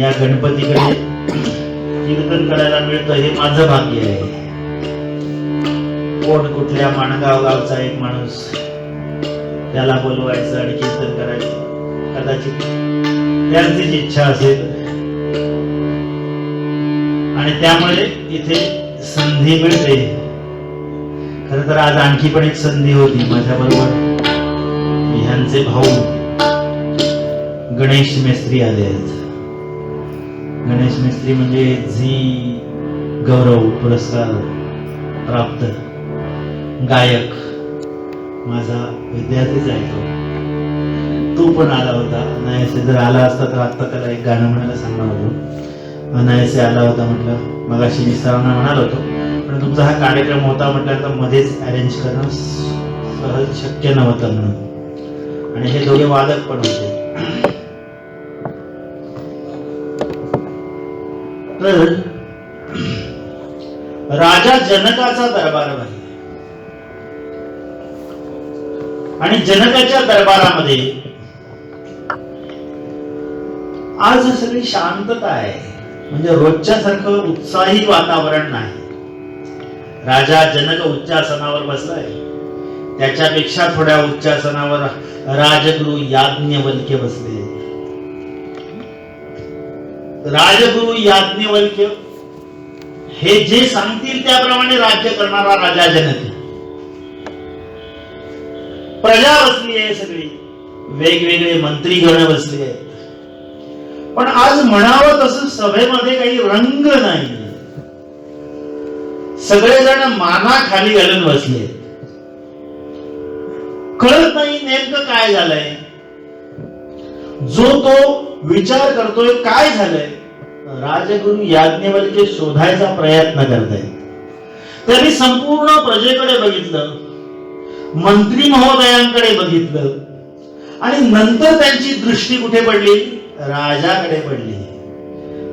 या गणपतीकडे कीर्तन करायला मिळतं हे माझं भाग्य आहे. कोण कुठल्या माणगाव गावचा एक माणूस, त्याला बोलवायचं आणि कीर्तन करायचं. कदाचित त्यांचीच इच्छा असेल आणि त्यामुळे इथे संधी मिळते. खर तर आज आणखी पण एक संधी होती. माझ्या बरोबर ह्यांचे भाऊ गणेश मेस्त्री आले आहेत. गणेश मेस्त्री म्हणजे झी गौरव पुरस्कार प्राप्त गायक, माझा विद्यार्थीच आहे तो पण आला होता. अनायसे जर आला असता तर आता त्याला एक गाणं म्हणायला सांगणार होतो. अनायसे आला होता म्हटलं. मगाशी मी सरांना म्हणाल होतो, पण तुमचा हा कार्यक्रम होता म्हटल्यानंतर मध्येच अरेंज करणं सहज शक्य नव्हतं म्हणून. आणि हे दोघे वादक पण होते. तर राजा जनकाचा दरबार आहे आणि जनकाच्या दरबारामध्ये आज सगळी शांतता आहे. म्हणजे रोजच्या सारखं उत्साही वातावरण नाही. राजा जनक उच्चासनावर बसलाय. त्याच्यापेक्षा थोड्या उच्चासनावर राजगुरु याज्ञवल्क्य बसले. राजगुरु याज्ञवल्क्य हे जे सांगतील त्याप्रमाणे राज्य करणारा राजा जनक. प्रजा बसली आहे सगळी, वेगवेगळे मंत्रीगण बसले आहेत. पण आज म्हणावं तसं सभेमध्ये काही रंग नाही. सगळेजण माना खाली घालून बसले. कळत नाही नेमकं काय झालंय. जो तो विचार करतोय काय झालंय. राजगुरु याज्ञवल्क्य शोधायचा प्रयत्न करतायत. त्यांनी संपूर्ण प्रजेकडे बघितलं, मंत्री महोदयांकडे बघितलं आणि नंतर त्यांची दृष्टी कुठे पडली, राजाकडे पडली.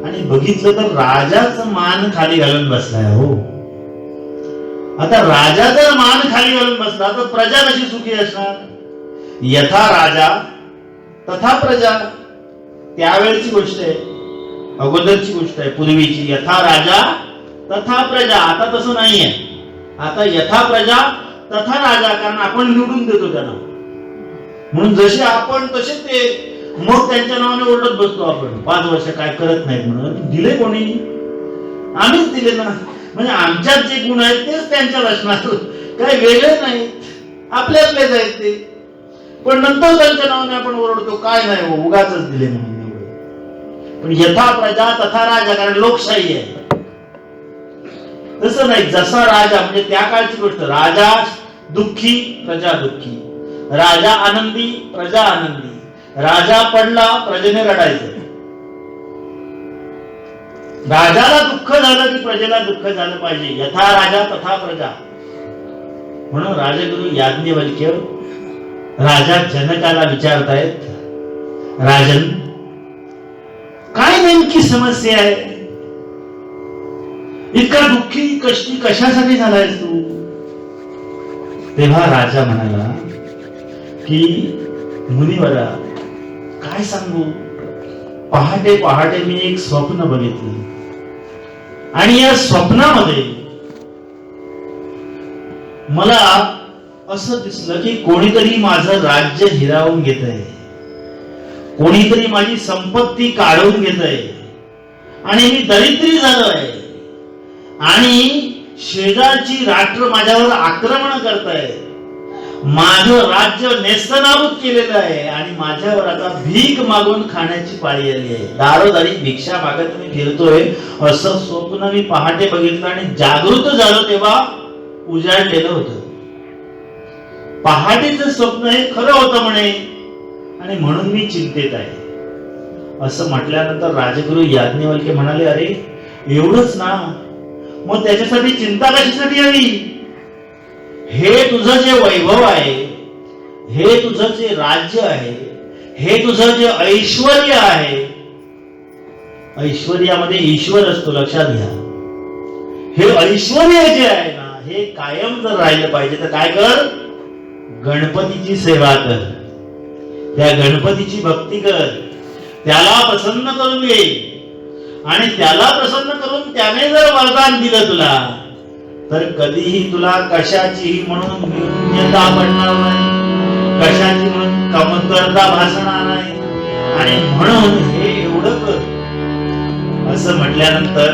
आणि बघितलं तर राजाच मान खाली घालून बसलाय. हो, आता राजा जर मान खाली घालून बसला तर प्रजा कशी सुखी असणार. यथा राजा तथा प्रजा, त्यावेळची गोष्ट आहे, अगोदरची गोष्ट आहे, पूर्वीची. यथा राजा तथा प्रजा. आता तसं नाहीये. आता यथा प्रजा तथा राजा, कारण आपण निवडून देतो त्यांना. म्हणून जसे आपण तसे ते. मग त्यांच्या नावाने ओरडत बसतो आपण 5 वर्ष काय करत नाहीत म्हणून. दिले कोणी? आम्हीच दिले ना. म्हणजे आमच्यात जे गुण आहेत तेच त्यांच्यात असणार, काही वेगळे नाहीत, आपल्यातलेच आहेत ते. पण नंतर त्यांच्या नावाने आपण ओरडतो काय नाही उगाच दिले म्हणून. पण यथा प्रजा तथा राजा, कारण लोकशाही आहे. तसं नाही. जसा राजा म्हणजे त्या काळची गोष्ट. राजा दुःखी प्रजा दुःखी, राजा आनंदी प्रजा आनंदी. राजा पडला प्रजेने रडायचं. राजाला दुःख झालं की प्रजेला दुःख झालं पाहिजे. यथा राजा तथा प्रजा. म्हणून राजगुरु याज्ञवल्क्य राजा जनकाला विचारतायत, राजन काय नेमकी समस्या आहे. इतका दुःखी कष्टी कशासाठी झालायस तू. तेव्हा राजा म्हणाला की मुनिवरा काय सांगू. पहाटे पहाटे मी एक स्वप्न बघितलं आणि या स्वप्नामध्ये मला असं दिसलं की कोणीतरी माझं राज्य हिरावून घेत आहे, कोणीतरी माझी संपत्ती काढून घेत आहे आणि मी दरिद्री झालो आहे आणि शेजारची राष्ट्र माझ्यावर आक्रमण करत आहे. माझं राज्य नेस्तनाबूत केलेलं आहे आणि माझ्यावर आता भीक मागून खाण्याची पाळी आली आहे. दारोदारी भिक्षा मागत मी फिरतोय. असं स्वप्न मी पहाटे बघितलं आणि जागृत झालो तेव्हा उजाडलेलं होतं. पहाटेचं स्वप्न हे खरं होतं म्हणे आणि म्हणून मी चिंतेत आहे. असं म्हटल्यानंतर राजगुरु याज्ञवल्क्य म्हणाले, अरे एवढंच ना, मग त्याच्यासाठी चिंता कशासाठी हवी. हे तुझं जे वैभव आहे, हे तुझं जे राज्य आहे, हे तुझं जे ऐश्वर्य आहे, ऐश्वर्यामध्ये ईश्वर असतो लक्षात घ्या. हे ऐश्वर्य जे आहे ना हे कायम जर राहिलं पाहिजे तर काय कर, गणपतीची सेवा कर, त्या गणपतीची भक्ती कर, त्याला प्रसन्न करून घे. आणि त्याला प्रसन्न करून त्याने जर वरदान दिलं तुला, तर कधीही तुला कशाचीही म्हणून न्यूनता पडणार नाही, कशाची म्हणून कमतरता भासणार नाही. आणि म्हणून हे एवढं कर असं म्हटल्यानंतर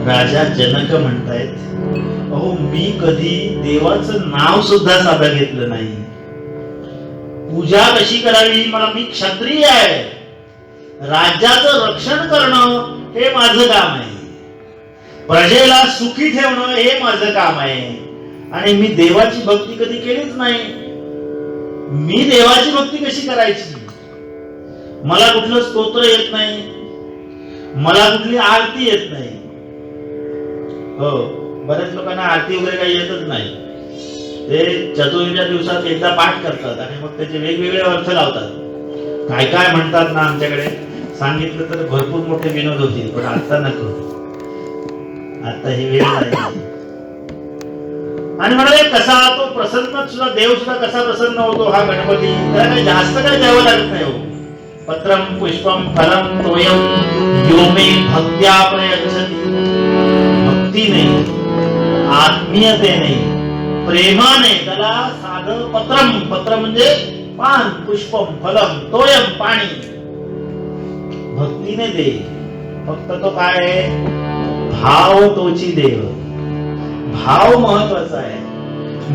राजा जनक म्हणतायत, अहो मी कधी देवाचं नाव सुद्धा साधं घेतलं नाही. पूजा कशी करावी, मी क्षत्रिय आहे, राज्याचं रक्षण करणं हे माझं काम आहे, प्रजेला सुखी ठेवणं हे माझं काम आहे. आणि मी देवाची भक्ती कधी केलीच नाही. मी देवाची भक्ती कशी करायची? मला कुठलं स्तोत्र येत नाही, मला कुठली आरती येत नाही. हो, बऱ्याच लोकांना आरती वगैरे काही येतच नाही. ते चतुर्थीच्या दिवसात एकदा पाठ करतात आणि मग त्याचे वेगवेगळे अर्थ लावतात. काय काय म्हणतात ना, आमच्याकडे सांगितलं तर भरपूर मोठे विनोद होतील, पण आता नको, आता ही वेळ नाही. आणि म्हणाले कसा तो प्रसन्न सुद्धा, देव सुद्धा कसा प्रसन्न होतो हा गणपती, त्याला काही जास्त काही द्यावं लागत नाही. हो, पत्रम पुष्पम फलम तोयम यो मे भक्त्या प्रयच्छति. भक्तीने, आत्मीयतेने, प्रेमाने त्याला साधं पत्रम, पत्र म्हणजे पान, पुष्पम फलम तोयम पाणी, भक्तीने दे. फक्त तो काय आहे, भाव तोची देव. भाव महत्वाचा आहे.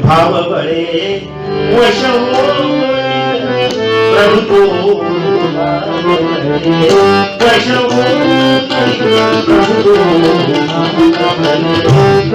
भाव बळे वश प्रभु तो वश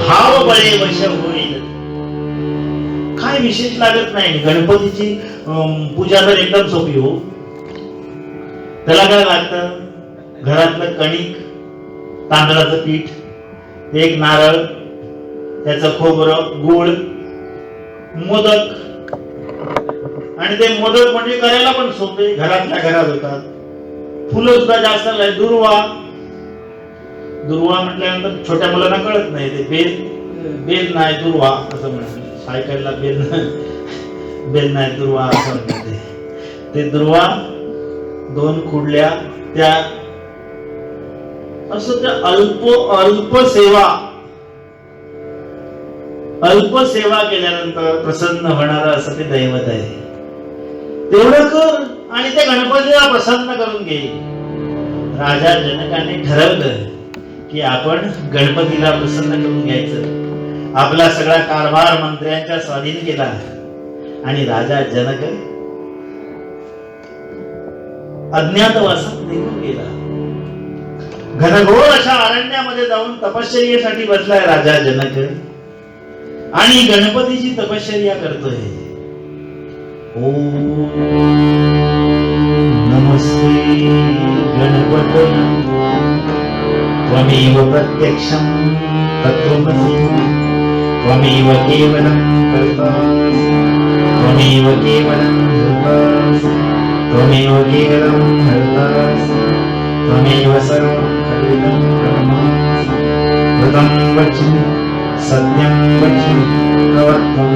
भाव बळे वश होईल. काय विशेष लागत नाही. गणपतीची पूजा तर एकदम सोपी. हो, त्याला काय लागतं, घरातलं कणिक, तांदळाचं पीठ, एक नारळ, त्याचं खोबरं, गूळ, मोदक. आणि ते मोदक म्हणजे करायला पण सोपे, घरातल्या घरात होतात. फुलं सुद्धा जास्त नाही. दुर्वा, दुर्वा म्हटल्यानंतर छोट्या मुलांना कळत नाही, ते बेल नाही दुर्वा असं म्हणतात. सायकलला बेल नाही दुर्वा असं म्हणतात. ते दुर्वा, 2 कुडल्या, त्या असं त्या अल्प सेवा केल्यानंतर प्रसन्न होणार असं ते दैवत आहे. तेवढं कर आणि त्या गणपतीला प्रसन्न करून घे. राजा जनकाने ठरवलं की आपण गणपतीला प्रसन्न करून घ्यायचं. आपला सगळा कारभार मंत्र्यांच्या स्वाधीन केला आणि राजा जनक अज्ञातवासात निघून गेला. घनघोर अशा अरण्यामध्ये जाऊन तपश्चर्येसाठी बसलाय राजा जनक आणि गणपतीची तपश्चर्या करतोय. ओम नमस्ते गणपतये त्वमेव प्रत्यक्षं तत्त्वमसि त्वमेव केवलं कर्तासि त्वमेव केवलं भर्तासि त्वमेव केवलं हर्तासि त्वमेव सर्वं खलुदं ब्रह्मासि कृतं वचनं सत्यं वचनं तव त्वं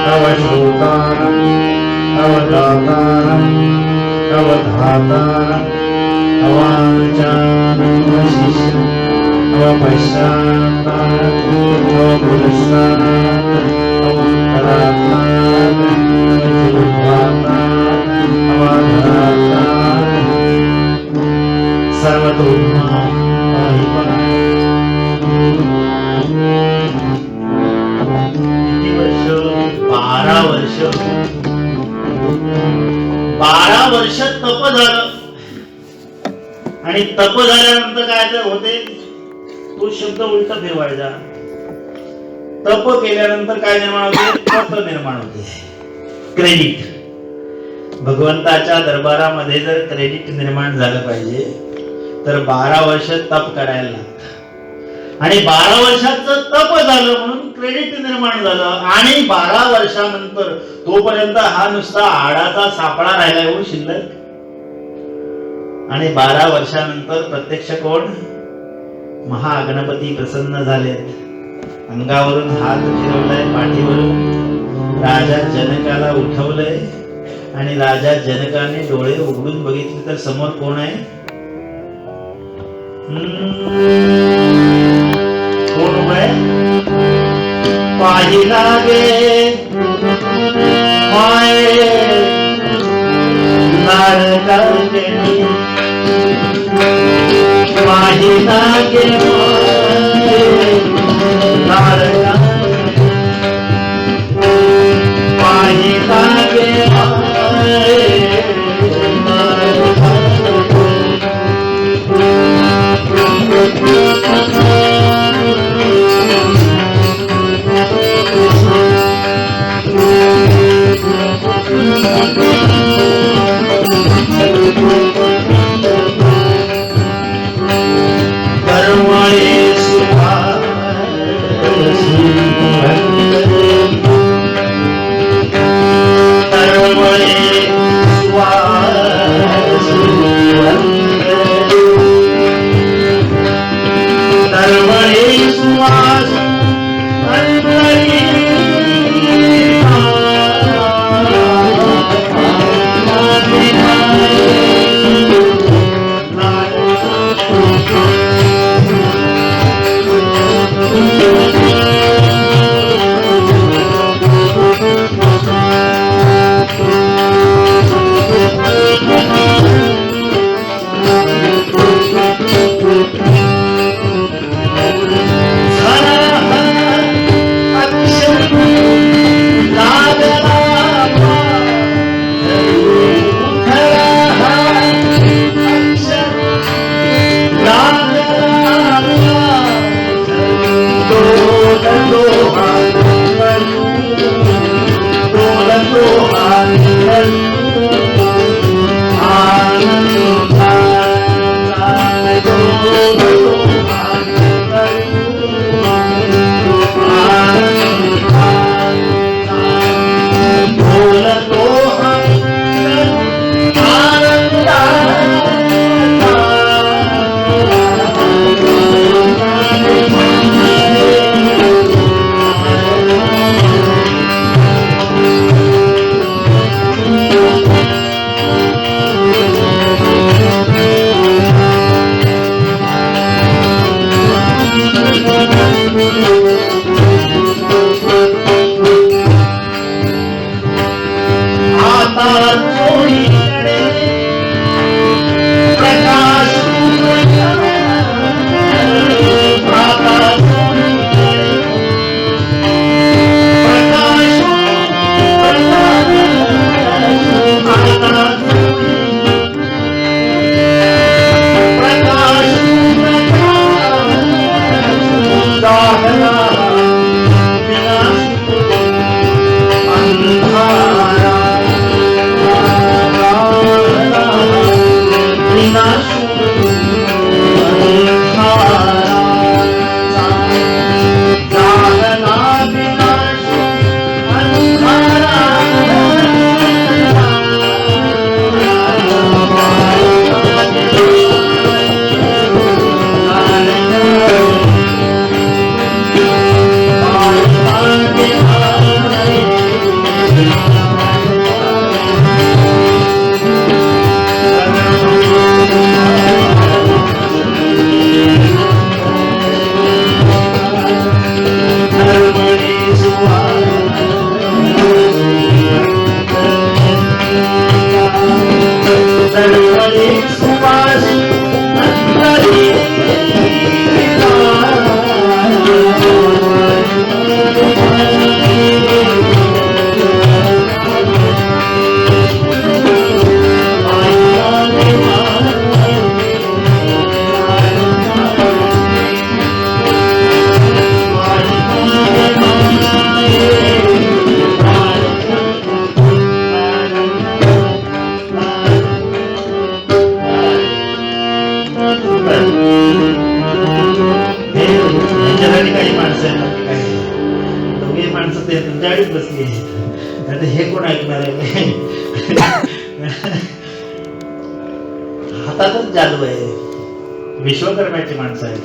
तव श्रोतारं तव दातारं तव धातारं तव आचार्यशिष्यं तव पश्चात्तारं तव पुरस्तारं तव उत्तरात्तारं तव उद्धातारं तव अधरात्तारं सर्वतो मां पाहि पाहि. किती वर्ष? 12 वर्ष. 12 वर्ष तप झालं आणि तप झाल्यानंतर काय तर होते, तो शब्द उलट फिरवायचा. तप केल्यानंतर काय निर्माण होते? पत निर्माण होते, क्रेडिट. भगवंताच्या दरबारामध्ये जर क्रेडिट निर्माण झालं पाहिजे तर 12 वर्ष तप करायला लागतं आणि 12 वर्षाचं तप झालं म्हणून क्रेडिट निर्माण झालं. आणि 12 वर्षानंतर तोपर्यंत हा नुसता आडाचा सापळा राहिला एवढं शिल्लक. आणि 12 वर्षानंतर प्रत्यक्ष कोण? महागणपती प्रसन्न झालेत. अंगावरून हात फिरवलाय, पाठीवरून राजा जनकाला उठवलंय आणि राजा जनकाने डोळे उघडून बघितले तर समोर कोण आहे? कोण उभं आहे? पाहिला गे माये लाडका गेली, पाहिला गे माये लाडका, पाहिला गे माये ऐकणार आहे. हातातच जादू आहे. विश्वकर्म्याची माणसं आहेत.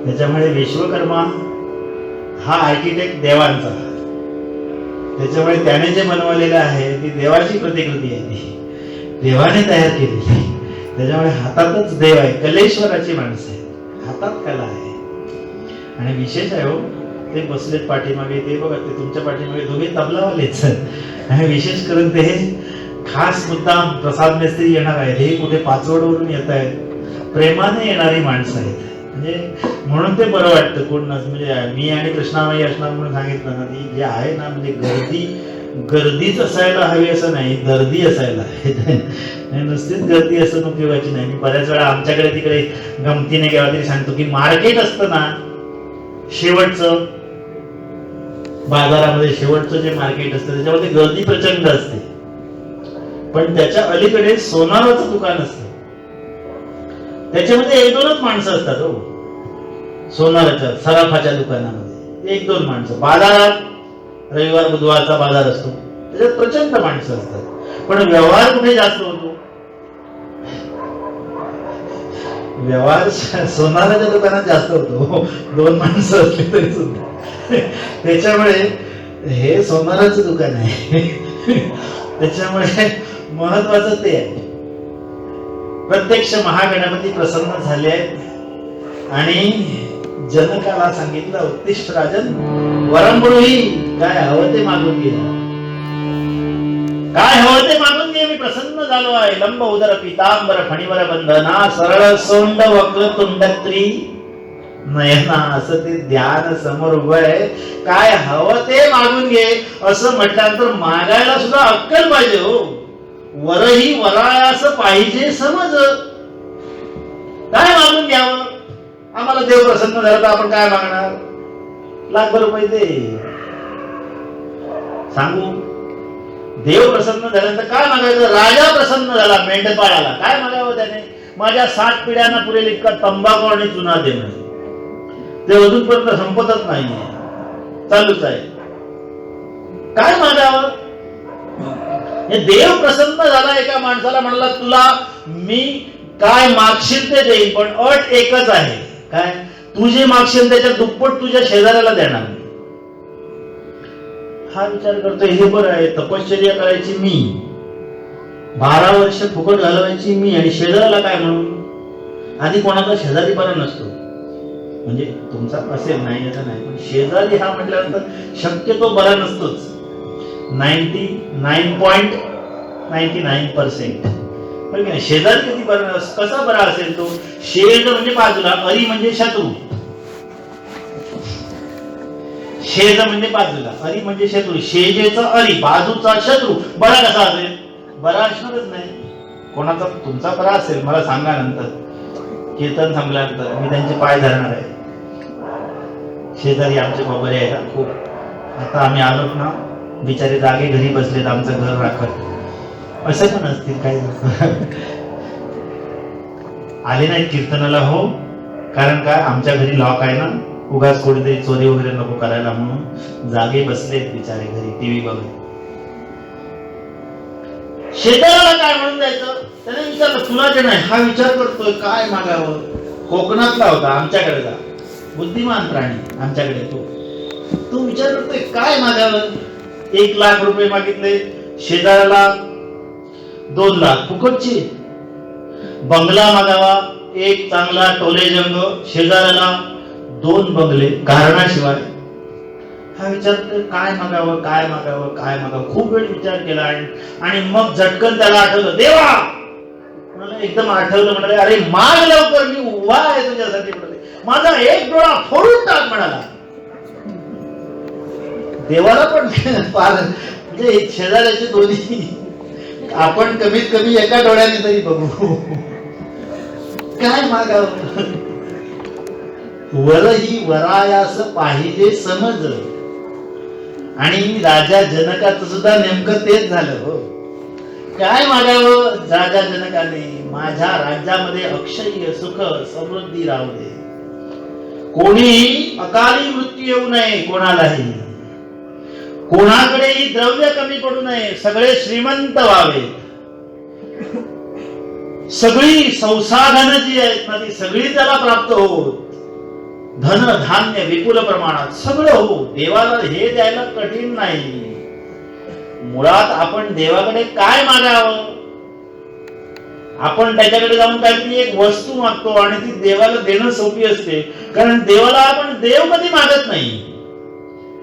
त्याच्यामुळे विश्वकर्मा हा आर्किटेक्ट देवांचा. त्याच्यामुळे त्याने जे बनवलेलं आहे ती देवाची प्रतिकृती आहे. ती देवाने तयार केलेली. त्याच्यामुळे हातातच देव आहे. कलेश्वराची माणसं आहेत. हातात कला आहे. आणि विशेष आहे हो, ते बसलेत पाठीमागे. ते बघा, ते तुमच्या पाठीमागे दोघे तबलावालेच. आणि विशेष करून ते खास मुद्दाम प्रसाद मिस्त्री येणार आहेत. हे कुठे पाचवडवरून येत आहेत. प्रेमाने येणारी माणसं आहेत. म्हणजे म्हणून ते बरं वाटतं. कोण म्हणजे मी आणि कृष्णामाई असणार म्हणून सांगितलं ना, ती जे आहे ना, म्हणजे गर्दीच असायला हवी असं नाही, गर्दी असायला हवी. नुसतीच गर्दी असं उपयोगाची नाही. मी बऱ्याच वेळा आमच्याकडे तिकडे गमतीने केव्हा तरी सांगतो की मार्केट असतं ना, शेवटचं बाजारामध्ये शेवटचं जे मार्केट असतं त्याच्यामध्ये गर्दी प्रचंड असते. पण त्याच्या अलीकडे सोनाराचं दुकान असतं. त्याच्यामध्ये एक दोनच माणसं असतात हो. सोनाराच्या सराफाच्या दुकानामध्ये एक दोन माणसं. बाजारात रविवार बुधवारचा बाजार असतो, त्याच्यात प्रचंड माणसं असतात. पण व्यवहार कुठे जास्त होतो? व्यवहार सोनाराच्या दुकानात जास्त होतो. दोन माणसं असली तरी सुद्धा. त्याच्यामुळे हे सोनाराचं दुकान आहे. त्याच्यामुळे महत्वाचं ते आहे. प्रत्यक्ष महागणपती प्रसन्न झाले आहेत आणि जनकाला सांगितलं, उत्तिष्ठ राजन, वरंबुळी, काय हवं ते मागून घे. काय हवं ते मागून घे, मी प्रसन्न झालो आहे. लंब उदर पीतांबर फणीवर बंधना, सरळ सोंड वक्र तुंडत्री नयना. असं ते ध्यान समोर उभं आहे. काय हवं ते मागून घे असं म्हटल्यानंतर मागायला सुद्धा अक्कल पाहिजे हो. वरही वरायास पाहिजे समज. काय मागून घ्यावं? आम्हाला देव प्रसन्न झाला तर आपण काय मागणार? लाखभर रुपये दे. सांगू, देव प्रसन्न झाल्यानंतर काय मागायचं? राजा प्रसन्न झाला, मेंढपाळाला काय मागावं त्याने? माझ्या 60 पिढ्यांना पुरेल इतका तंबाखू आणि चुना दे म्हणे. ते अजूनपर्यंत संपतच नाहीये, चालूच आहे. काय मागावं? हे देव प्रसन्न झाला एका माणसाला, म्हणला तुला मी काय मागशील ते देईन, पण अट एकच आहे. काय? तू जे मागशील त्याच्या दुप्पट तुझ्या शेजाऱ्याला देणार. हा विचार करतोय, हे बरं आहे. तपश्चर्या करायची मी, 12 वर्ष फुकट घालवायची मी, आणि शेजाऱ्याला काय म्हणून? आधी कोणाचा शेजारी बरा नसतो. म्हणजे तुमचा असेल नाही असं नाही, पण शेजारी हा म्हटल्यानंतर शक्यतो बरा नसतोच. 99.99% पण की नाही. शेजारी किती बरा, कसा बरा असेल तो? शेज म्हणजे बाजूला, अरी म्हणजे शत्रू. शेज म्हणजे बाजूला, अरी म्हणजे शत्रू. शेजेचा अरी, बाजूचा शत्रू, बरा कसा असेल? बरा असणारच नाही. कोणाचा तुमचा बरा असेल मला सांगा नंतर, कीर्तन संपल्यानंतर मी त्यांचे पाय धरणार आहे. शेजारी आमचे बरे आहेत खूप. आता आम्ही आलोत ना, बिचारे जागे घरी बसलेत, आमचं घर राखत. असं पण असतील काही आले नाहीत कीर्तनाला हो. कारण काय, आमच्या घरी लॉक आहे ना, उगाच कोणीतरी चोरी वगैरे नको करायला म्हणून जागे बसलेत बिचारे घरी टीव्ही बघत. शेजाऱ्याला काय म्हणून द्यायचं? त्याने विचारलं, तुला जे नाही. हा विचार करतोय काय मागावं. कोकणातला होता, आमच्याकडे जा, बुद्धिमान प्राणी आमच्याकडे. तो विचार करतोय काय मागावं. 1 लाख रुपये मागितले, शेजाऱ्याला 2 लाख फुकटची. बंगला मागावा, एक चांगला टोलेजंग, शेजाऱ्याला 2 बंगले कारणाशिवाय. हा विचार काय मागावं, काय मागावं, काय मागावं. खूप वेळ विचार केला आणि मग झटकन त्याला आठवलं, देवा. मला एकदम आठवलं, म्हणाले अरे माग लवकर, मी उभा आहे तुझ्यासाठी. म्हणाले माझा एक डोळा फोडून टाक म्हणाला. देवाला पण फार म्हणजे शेजाऱ्याचे दोन्ही आपण कमीत कमी एका डोळ्याने तरी बघू. काय मागावं. वरही वरायास पाहिजे समज. आणि राजा जनकाचं सुद्धा नेमकं तेच झालं हो. काय मागावं राजा जनकाने? माझ्या राज्यामध्ये अक्षय सुख समृद्धी राहू दे, कोणी अकाली मृत्यू येऊ नये कोणालाही. कोणाकडेही द्रव्य कमी पडू नये, सगळे श्रीमंत व्हावे, सगळी संसाधन जी आहेत ना ती सगळी त्याला प्राप्त हो, धन धान्य विपुल प्रमाणात सगळं हो. देवाला हे द्यायला कठीण नाही. मुळात आपण देवाकडे काय मागावं? आपण त्याच्याकडे जाऊन काहीतरी एक वस्तू मागतो आणि ती देवाला देणं सोपी असते, कारण देवाला आपण देव कधी मागत नाही.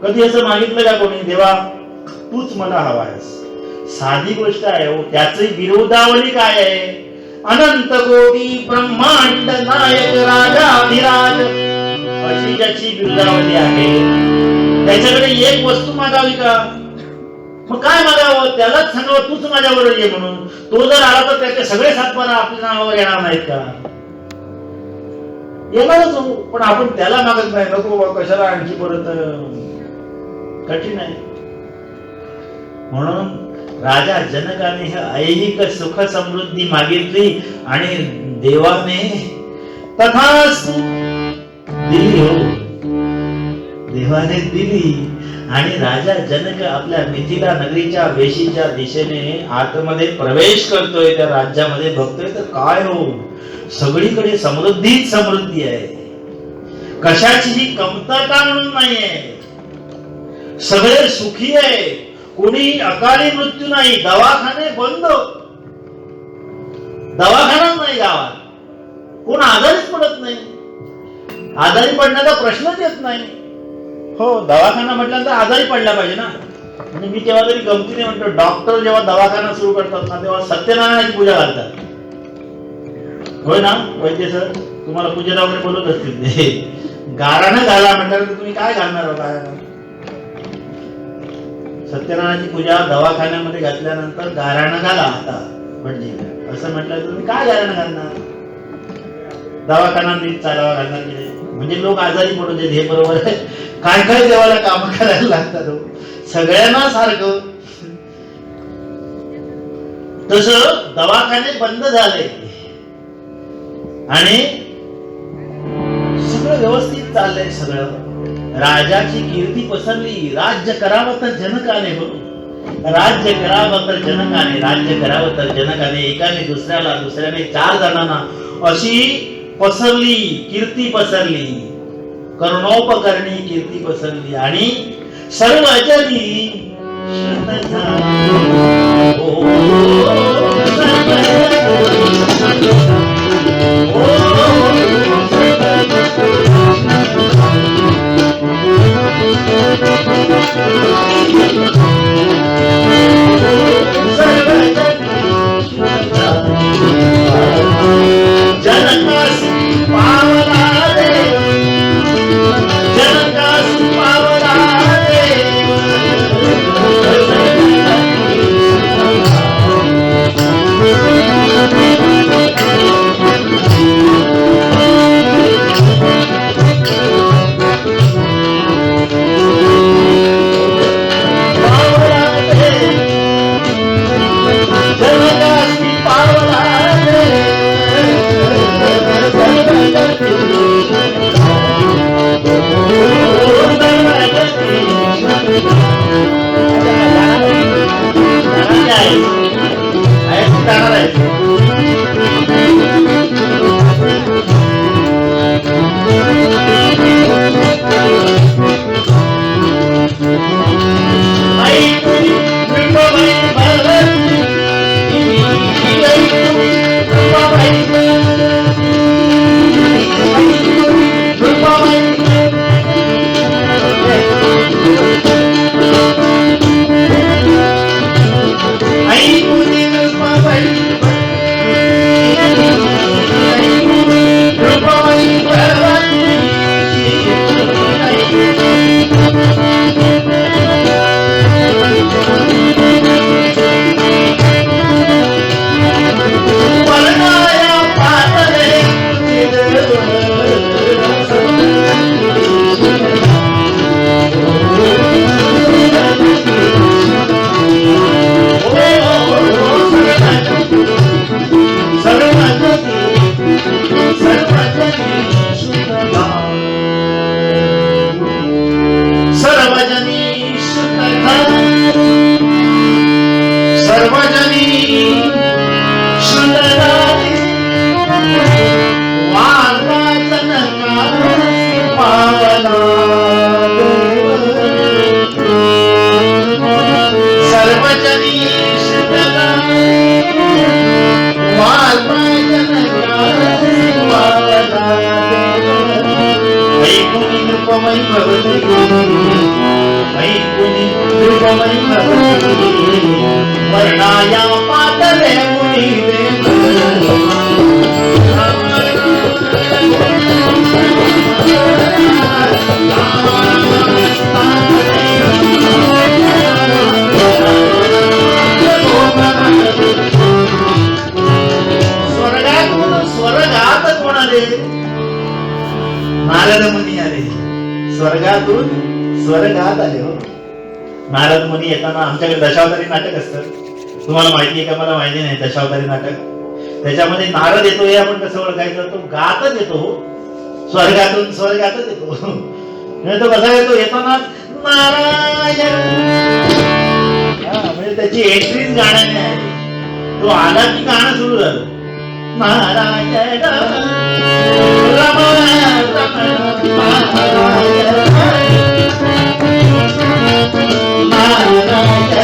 कधी असं मागितलं का कोणी, देवा तूच मला हवायस? साधी गोष्ट आहे हो. त्याची विरोधावली काय आहे? अनंत कोटी ब्रह्मांड नायक राजाधिराज अशी ज्याची विरोधावली आहे त्याच्याकडे एक वस्तू मागावी का? मग काय मागावं? त्यालाच सांगावं तूच माझ्याबरोबर ये म्हणून. तो जर आला तर त्याचे सगळे सातबारा आपल्या नावावर येणार नाहीत का? येणारच हो. पण आपण त्याला मागत नाही. नको कशाला आणखी परत, कठीण आहे. म्हणून राजा जनकाने हे ऐहिक सुख समृद्धी मागितली आणि देवाने तथास्तु दिली हो. देवाने दिली आणि राजा जनक आपल्या मिथिला नगरीच्या वेशीच्या दिशेने आतमध्ये प्रवेश करतोय, त्या राज्यामध्ये बघतोय तर काय हो, सगळीकडे समृद्धीच समृद्धी आहे. कशाचीही कमतरता म्हणून नाहीये. सगळे सुखी आहे. कोणी अकाली मृत्यू नाही. दवाखाने बंद, दवाखानाच नाही गावात. कोण आजारीच पडत नाही. आजारी पडण्याचा प्रश्नच येत नाही. हो, दवाखाना म्हटल्यानंतर आजारी पडला पाहिजे ना. म्हणजे मी तेव्हा तरी गमतीने म्हणतो, डॉक्टर जेव्हा दवाखाना सुरू करतात ना तेव्हा सत्यनारायणाची पूजा घालतात. होय ना वैद्य सर? तुम्हाला पूजेला वगैरे बोलत असतील ते. गाराणं घाला म्हटल्यानंतर तुम्ही काय घालणार होता? सत्यनारायणाची पूजा दवाखान्यामध्ये घातल्यानंतर गाराणं घाला आता, म्हणजे असं म्हटलं तुम्ही काय गाराणं घालणार? दवाखाना नीट चालावा घालणार की नाही? म्हणजे लोक आजारी पडू देत. हे बरोबर आहे. काय काय देवाला काम करायला लागतात हो. सगळ्यांना सारखं. तस दवाखाने बंद झाले आणि सगळं व्यवस्थित चाललंय. सगळं राजाची कीर्ती पसरली. राज्य करावं तर जनकाने, राज्य करावं तर जनकाने, राज्य करावं तर जनकाने. एकाने दुसऱ्याला, दुसऱ्याने चार जणांना अशी पसरली, कीर्ती पसरली, करुणोपकरणी कीर्ती पसरली आणि सर्व जनी सर्वजनी श्रुतगारी वार्ताजनकासी पावना देव सर्वजनी श्रुतगारी वार्ताजनकासी पावना देव वैकुणी नृपमयी भवती वैकुणी नृपमयी भवती वर्णाया पातले मुनी स्वर्गातून स्वर्गात कोण आले? नारद मुनी आले. स्वर्गातून स्वर्गात आले. हो, नारद मुनी येताना आमच्याकडे दशावतारी नाटक असतं. तुम्हाला माहिती आहे का? मला माहिती नाही. दशावतारी नाटक त्याच्यामध्ये नारद येतो हे आपण कसं ओळखायचं? तो गातच येतो. स्वर्गातून स्वर्गातच येतो. तो कसा येतो? येताना नारायण, म्हणजे त्याची एंट्रीच गाण्याने आहे. तो आला की गाणं सुरू झालं. नारायण रमण Narayana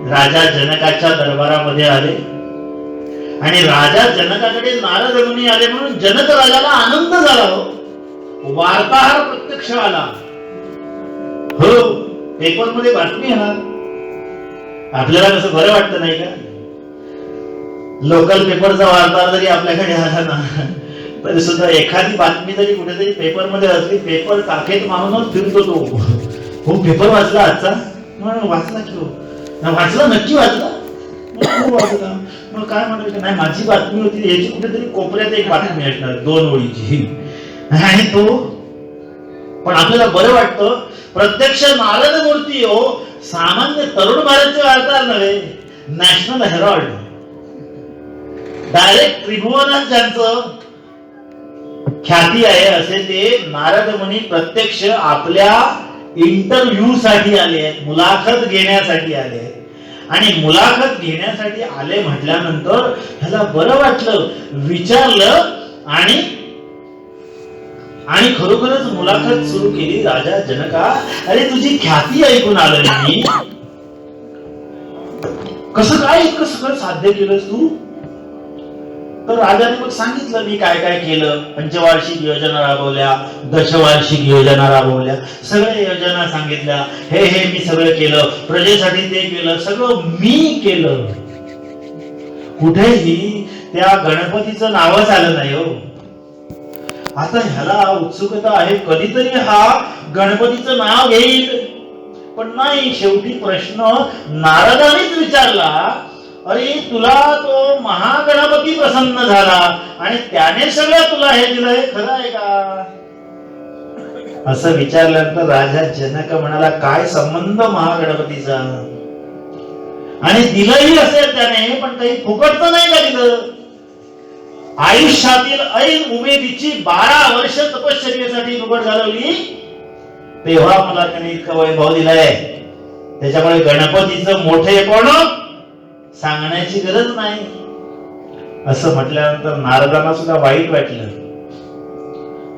राजा जनकाच्या दरबारामध्ये आले आणि राजा जनकाकडे नारद मुनी आले म्हणून जनक राजाला आनंद झाला. हो, वार्ताहर प्रत्यक्ष आला. हो, पेपर मध्ये बातमी येणार. आपल्याला कसं बरं वाटतं नाही का? लोकल पेपरचा वार्ताहर जरी आपल्याकडे आला ना तरी सुद्धा एखादी बातमी जरी कुठेतरी पेपर मध्ये असली, पेपर टाकेत मारूनच फिरतो तो. हो, पेपर वाचला आजचा? वाचला की हो. वाचला, नक्की वाचला. वाचला. मग काय म्हणायचं? नाही, माझी बातमी होती, याची कुठेतरी कोपऱ्यात एक बातमी असणार 2 ओळीची. आणि तो पण आपल्याला बरं वाटतं. प्रत्यक्ष नारद मूर्ती हो, सामान्य तरुण भारतचे वार्ताहर नव्हे, नॅशनल हेरॉल्ड, डायरेक्ट त्रिभुवनात ज्यांचं ख्याती आहे असे ते नारद मुनी प्रत्यक्ष आपल्या इंटरव्ह्यू साठी आले आहेत, मुलाखत घेण्यासाठी आले आहेत. आणि मुलाखत घेण्यासाठी आले म्हटल्यानंतर ह्याला बरं वाटलं, विचारलं आणि आणि खरोखरच मुलाखत सुरू केली. राजा जनका, अरे तुझी ख्याती ऐकून आलं मी, कसं काय इतकं सगळं साध्य केलंस तू? तर राजाने मग सांगितलं मी काय काय केलं. पंचवार्षिक योजना राबवल्या, दशवार्षिक योजना राबवल्या, सगळ्या योजना सांगितल्या. हे मी सगळं केलं, प्रजेसाठी ते केलं, सगळं मी केलं. कुठेही त्या गणपतीचं नावच आलं नाही. हो, आता ह्याला उत्सुकता आहे, कधीतरी हा गणपतीचं नाव घेईल. पण नाही, शेवटी प्रश्न नारदानेच विचारला, अरे तुला तो महागणपती प्रसन्न झाला आणि त्याने सगळं तुला हे दिलं, हे खरं आहे का? असं विचारल्यानंतर राजा जनक म्हणाला, काय संबंध महागणपतीचा? आणि दिलंही असेल त्याने, पण काही फुकटचं नाही का दिलं? आयुष्यातील ऐन उमेदीची 12 वर्ष तपश्चर्येसाठी फुकट घालवली, तेव्हा मला त्याने इतकं वैभव दिलंय. त्याच्यामुळे गणपतीचं मोठेपण सांगण्याची गरज नाही. असं म्हटल्यानंतर नारदांना सुद्धा वाईट वाटलं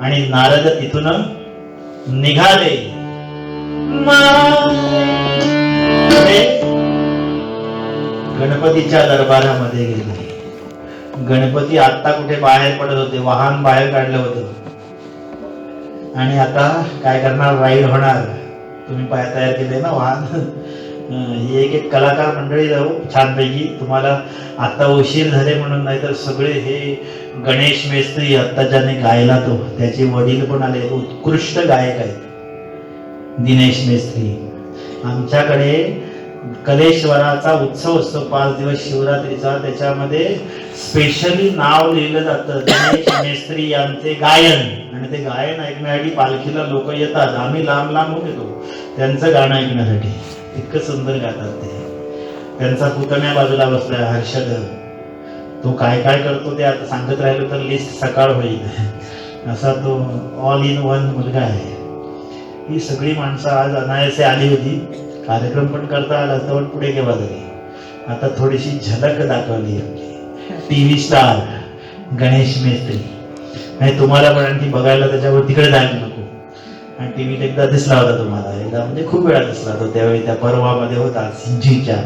आणि नारद तिथून निघाले. गणपतीच्या दरबारामध्ये गेले. गणपती आता कुठे बाहेर पडत होते, वाहन बाहेर काढलं होतं आणि आता काय करणार? राईड होणार. तुम्ही तयार केले ना वाहन. एक कलाकार मंडळी जाऊ छानपैकी. तुम्हाला आता उशीर झाले म्हणून, नाहीतर सगळे हे गणेश मेस्त्री आता ज्याने गायला तो, त्याचे वडील पण आले, उत्कृष्ट गायक आहेत, दिनेश मेस्त्री. आमच्याकडे कलेश्वराचा उत्सव असतो 5 दिवस शिवरात्रीचा, त्याच्यामध्ये स्पेशली नाव लिहिलं जातं दिनेश मेस्त्री यांचे गायन. आणि ते गायन ऐकण्यासाठी पालखीला लोक येतात. आम्ही लांब लांबून येतो त्यांचं गाणं ऐकण्यासाठी. इतकं सुंदर गातात ते. त्यांचा पुतण्या बाजूला बसलाय हर्षद, तो काय काय करतो ते आता सांगत राहिलो तर लिस्ट सकाळ होईल. असा तो ऑल इन वन मुलगा आहे. ही सगळी माणसं आज अनायासे आली होती. कार्यक्रम पण करता आला तर पुढे केव्हा झाली. आता थोडीशी झलक दाखवली टीव्ही स्टार गणेश मेस्त्री. नाही तुम्हाला पण आणखी बघायला त्याच्यावर तिकडे जायला नको. आणि टीव्हीत एकदा दिसला होता तुम्हाला, एकदा म्हणजे खूप वेळा दिसला होता, त्यावेळी त्या पर्वामध्ये होता सिंजीच्या.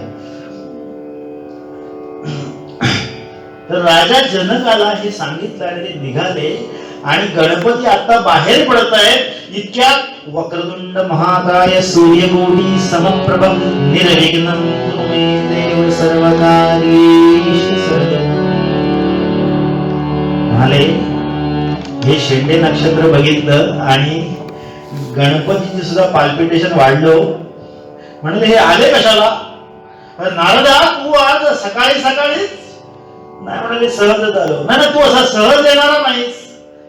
तर राजा जनकाला हे सांगितलं आणि ते निघाले. आणि गणपती आता बाहेर पडत आहेत. इतक्यात वक्रतुंड महाकाय सूर्यकोटी समप्रभ निर्विघ्नं कुरु मे देव सर्वकार्येषु सर्वदा. म्हणाले हे शेंडे नक्षत्र बघितलं आणि गणपतीचे सुद्धा पाल्पिटेशन वाढलं. म्हणजे हे आले कशाला? नारदा तू आज सकाळी सकाळीच? नाही म्हणाले सहजच आलो. नाही तू असा सहज येणारा नाहीस,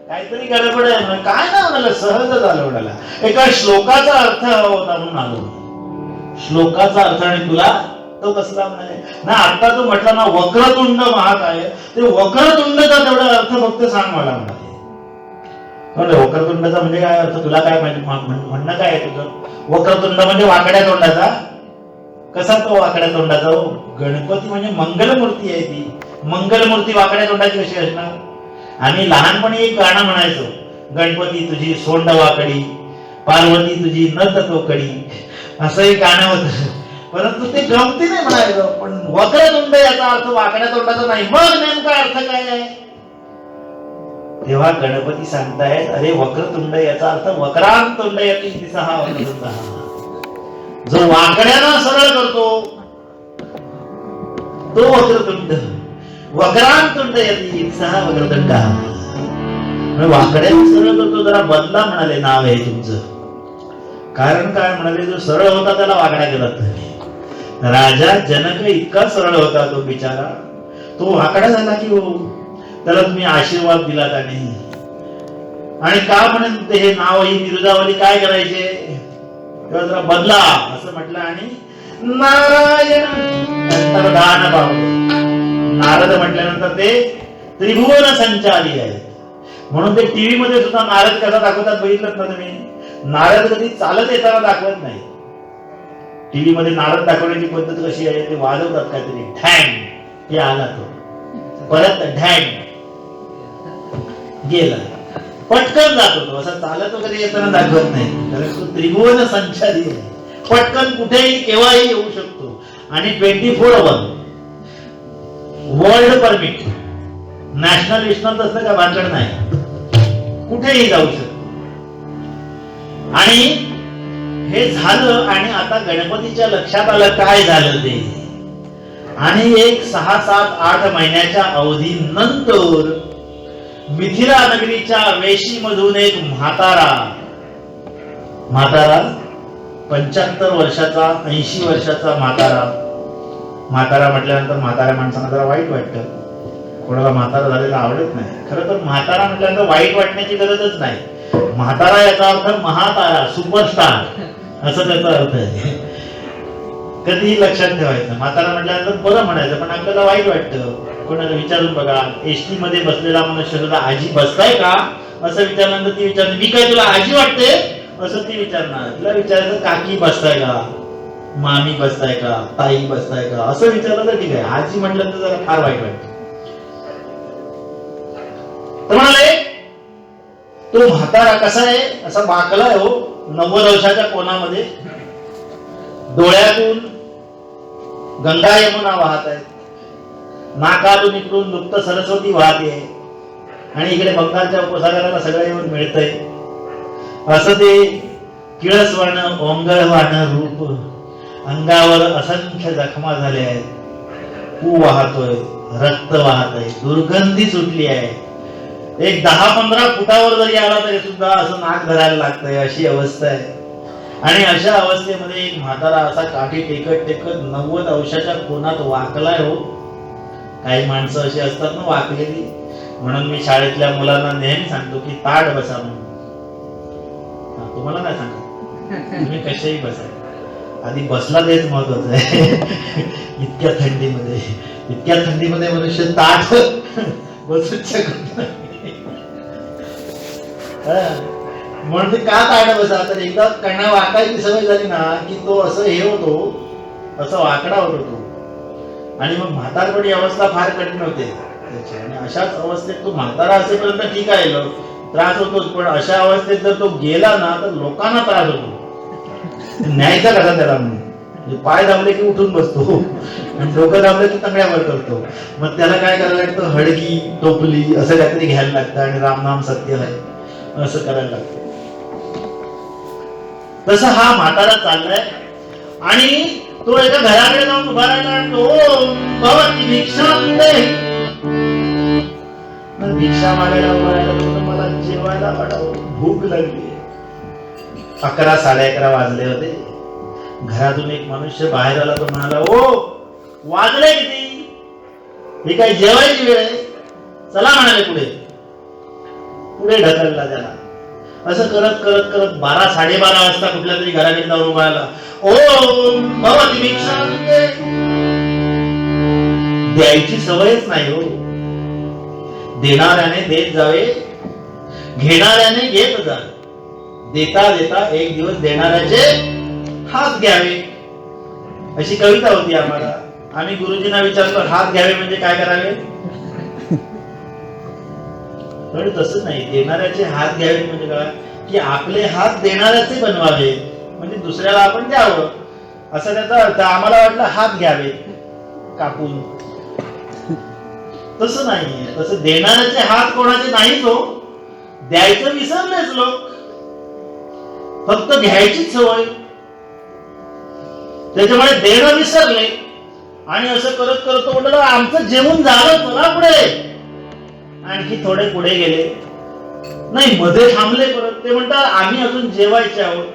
काहीतरी गडबड आहे. काय ना म्हणाला सहजच आलो म्हणाला. एका श्लोकाचा अर्थ होता म्हणून आलो. श्लोकाचा अर्थ आणि तुला तो कसला म्हणाले ना. आता तो म्हटला ना वक्रतुंड महाकाय, ते वक्रतुंडचा तेवढा अर्थ फक्त सांग मला म्हणाले. वक्रतुंडाचा म्हणजे काय अर्थ? तुला काय म्हणणं काय आहे तुझं? वक्रतुंड म्हणजे वाकड्या तोंडाचा. कसा तो वाकड्या तोंडाचा? गणपती म्हणजे मंगलमूर्ती आहे. ती मंगलमूर्ती वाकड्या तोंडाची कशी असणार? आम्ही लहानपणी एक गाणं म्हणायचो, गणपती तुझी सोंड वाकडी, पार्वती तुझी नत तोकडी, असं एक गाणं होतं. परंतु ते गमतीने म्हणायचं. पण वक्रतुंड याचा अर्थ वाकड्या तोंडाचा नाही. मग नेमका अर्थ काय आहे? तेव्हा गणपती सांगतायत, अरे वक्रतुंड याचा अर्थ वक्रांतुंड यती दिसहा वक्रतुंडः. जो वाकड्याला सरळ करतो तो वक्रतुंड, वक्रांतुंड यती दिसहा वक्रतुंडः. वाकड्याला सरळ करतो. जरा बदला म्हणाले नाव आहे तुमचं. कारण काय म्हणाले, जो सरळ होता त्याला वाकड्या केला. राजा जनक इतका सरळ होता तो बिचारा, तो वाकडा झाला की हो त्याला तुम्ही आशीर्वाद दिला त्याने. आणि का म्हणून हे नाव ही बिरुदावली काय करायचे, तेव्हा जरा बदला असं म्हटलं. आणि नारायण अंतर्धान पावले. नारद म्हटल्यानंतर ते त्रिभुवन संचारी आहेत. म्हणून ते टीव्ही मध्ये सुद्धा नारद कसा दाखवतात बघितलं ना तुम्ही. नारद कधी चालत येताना दाखवत नाही. टीव्ही मध्ये नारद दाखवण्याची पद्धत कशी आहे, ते वाजवतात काहीतरी, ढँग हे आला तो, परत ढँग गेला, पटकन जातो तो. असा चालत वगैरे येताना दाखवत नाही. कारण तो त्रिभुवन संचारी आहे. पटकन कुठेही केव्हाही येऊ शकतो. आणि 24/1 वर्ल्ड परमिट, नॅशनल विशनल तसं काय भानगड नाही, कुठेही जाऊ शकतो. आणि हे झालं. आणि आता गणपतीच्या लक्षात आलं काय झालं ते. आणि एक 6, 7, 8 महिन्याच्या अवधीनंतर मिथिला नगरीच्या वेशीमधून एक म्हातारा 75 वर्षाचा, 80 वर्षाचा म्हातारा म्हटल्यानंतर म्हाताऱ्या माणसांना जरा वाईट वाटतं. कोणाला म्हातारा झालेला आवडत नाही. खरं तर म्हातारा म्हटल्यानंतर वाईट वाटण्याची गरजच नाही. म्हातारा याचा अर्थ महातारा, सुपरस्टार असं त्याचा अर्थ आहे. कधीही लक्षात ठेवायचं. म्हातारा म्हटल्यानंतर बरं म्हणायचं, पण आपल्याला वाईट वाटतं. कोणाला विचारून बघा, एसटी मध्ये बसलेला मनुष्य सुद्धा आजी बसताय का असं विचारल्यानंतर ती विचारते, मी काय तुला आजी वाटते असं ती विचारणार. तिला विचारायचं काकी बसताय का, मामी बसताय का, ताई बसताय का असं विचारलं तर ठीक आहे. आजी म्हटलं तर जरा फार वाईट वाटतं. तर म्हणाले तो म्हातारा कसा आहे, असा वाकलाय हो 90 अंशाच्या कोणामध्ये. डोळ्यातून गंगा यमुना वाहत आहेत, नाकातून इकडून गुप्त सरस्वती वाहते, आणि इकडे बंगालच्या उपसागराला सगळं येऊन मिळतंय. असं ते किळसवाण ओंगळवाण रूप. अंगावर असंख्य जखमा झाल्या आहेत, पू वाहतोय, रक्त वाहतय, दुर्गंधी सुटली आहे. एक 10-15 फुटावर जरी आला तरी सुद्धा असं नाक धरायला लागतंय, अशी अवस्था आहे. आणि अशा अवस्थेमध्ये एक म्हातारा असा काठी टेकत 90 अंशाच्या कोणात वाकलाय हो. काही माणसं अशी असतात ना वाकलेली. म्हणून मी शाळेतल्या मुलांना नेहमी सांगतो की ताट बसा म्हणून. तुम्हाला नाही सांगत, तुम्ही कशाही बसा, आधी बसला तेच महत्वाचं आहे. इतक्या थंडीमध्ये मनुष्य ताट बसूच शकत नाही. म्हणून ते का ताट बसा. तर एकदा कणा वाकायची सवय झाली ना की तो असं हे होतो, असं वाकडा होतो तो. आणि मग म्हातारपणी अवस्था फार कठीण होते त्याची. आणि अशाच अवस्थेत तो म्हातारा असेपर्यंत ठीक आहे, त्रास होतोच. पण अशा अवस्थेत जर तो गेला ना तर लोकांना त्रास होतो. न्यायचा कसा त्याला, म्हणजे पाय दाबले की उठून बसतो आणि डोकं दाबले की तंगड्यावर करतो. मग त्याला काय करायला लागतं, हडकी टोपली असं काहीतरी घ्यायला लागतं आणि रामनाम सत्य आहे असं करायला लागतं. तसं हा म्हातारा चाललाय. आणि तो एका घराकडे जाऊन उभा राहिला. भवती भिक्षा भिक्षा मागायला उभा राहिला. मला जेवायला वाटावं, भूक लागली. 11, 11:30 वाजले होते. घरातून एक मनुष्य बाहेर आला. तो म्हणाला, ओ वाजले किती, ही काय जेवायची वेळ आहे, चला म्हणाले पुढे ढकलला त्याला. असं करत 12, 12:30 वाजता कुठल्या तरी घराकडे जाऊन उभा राहिला. ओम भवती भिक्षा. द्यायची सवयच नाही हो. देणाऱ्याने देत जावे, घेणाऱ्याने घेत जावे. देता देता एक दिवस देणाऱ्याचे हात घ्यावे, अशी कविता होती आम्हाला. आम्ही गुरुजींना विचारलं, हात घ्यावे म्हणजे काय करावे. पण तसं नाही. देणाऱ्याचे हात घ्यावे म्हणजे काय की आपले हात देणाऱ्याचे बनवावे, म्हणजे दुसऱ्याला आपण द्यावं. असं त्याचा अर्थ. आम्हाला वाटलं हात घ्यावे कापून, तसं नाहीये. तसं देणाऱ्याचे हात कोणाचे नाहीच हो, द्यायचं विसरलेच लोक, फक्त घ्यायचीच सवय. त्याच्यामुळे देणं विसरले आणि असं करत करत म्हटलं आमचं जेवण झालं, चला पुढे. आणखी थोडे पुढे गेले, नाही मध्ये थांबले परत. ते म्हणतात आम्ही अजून जेवायचे आहोत,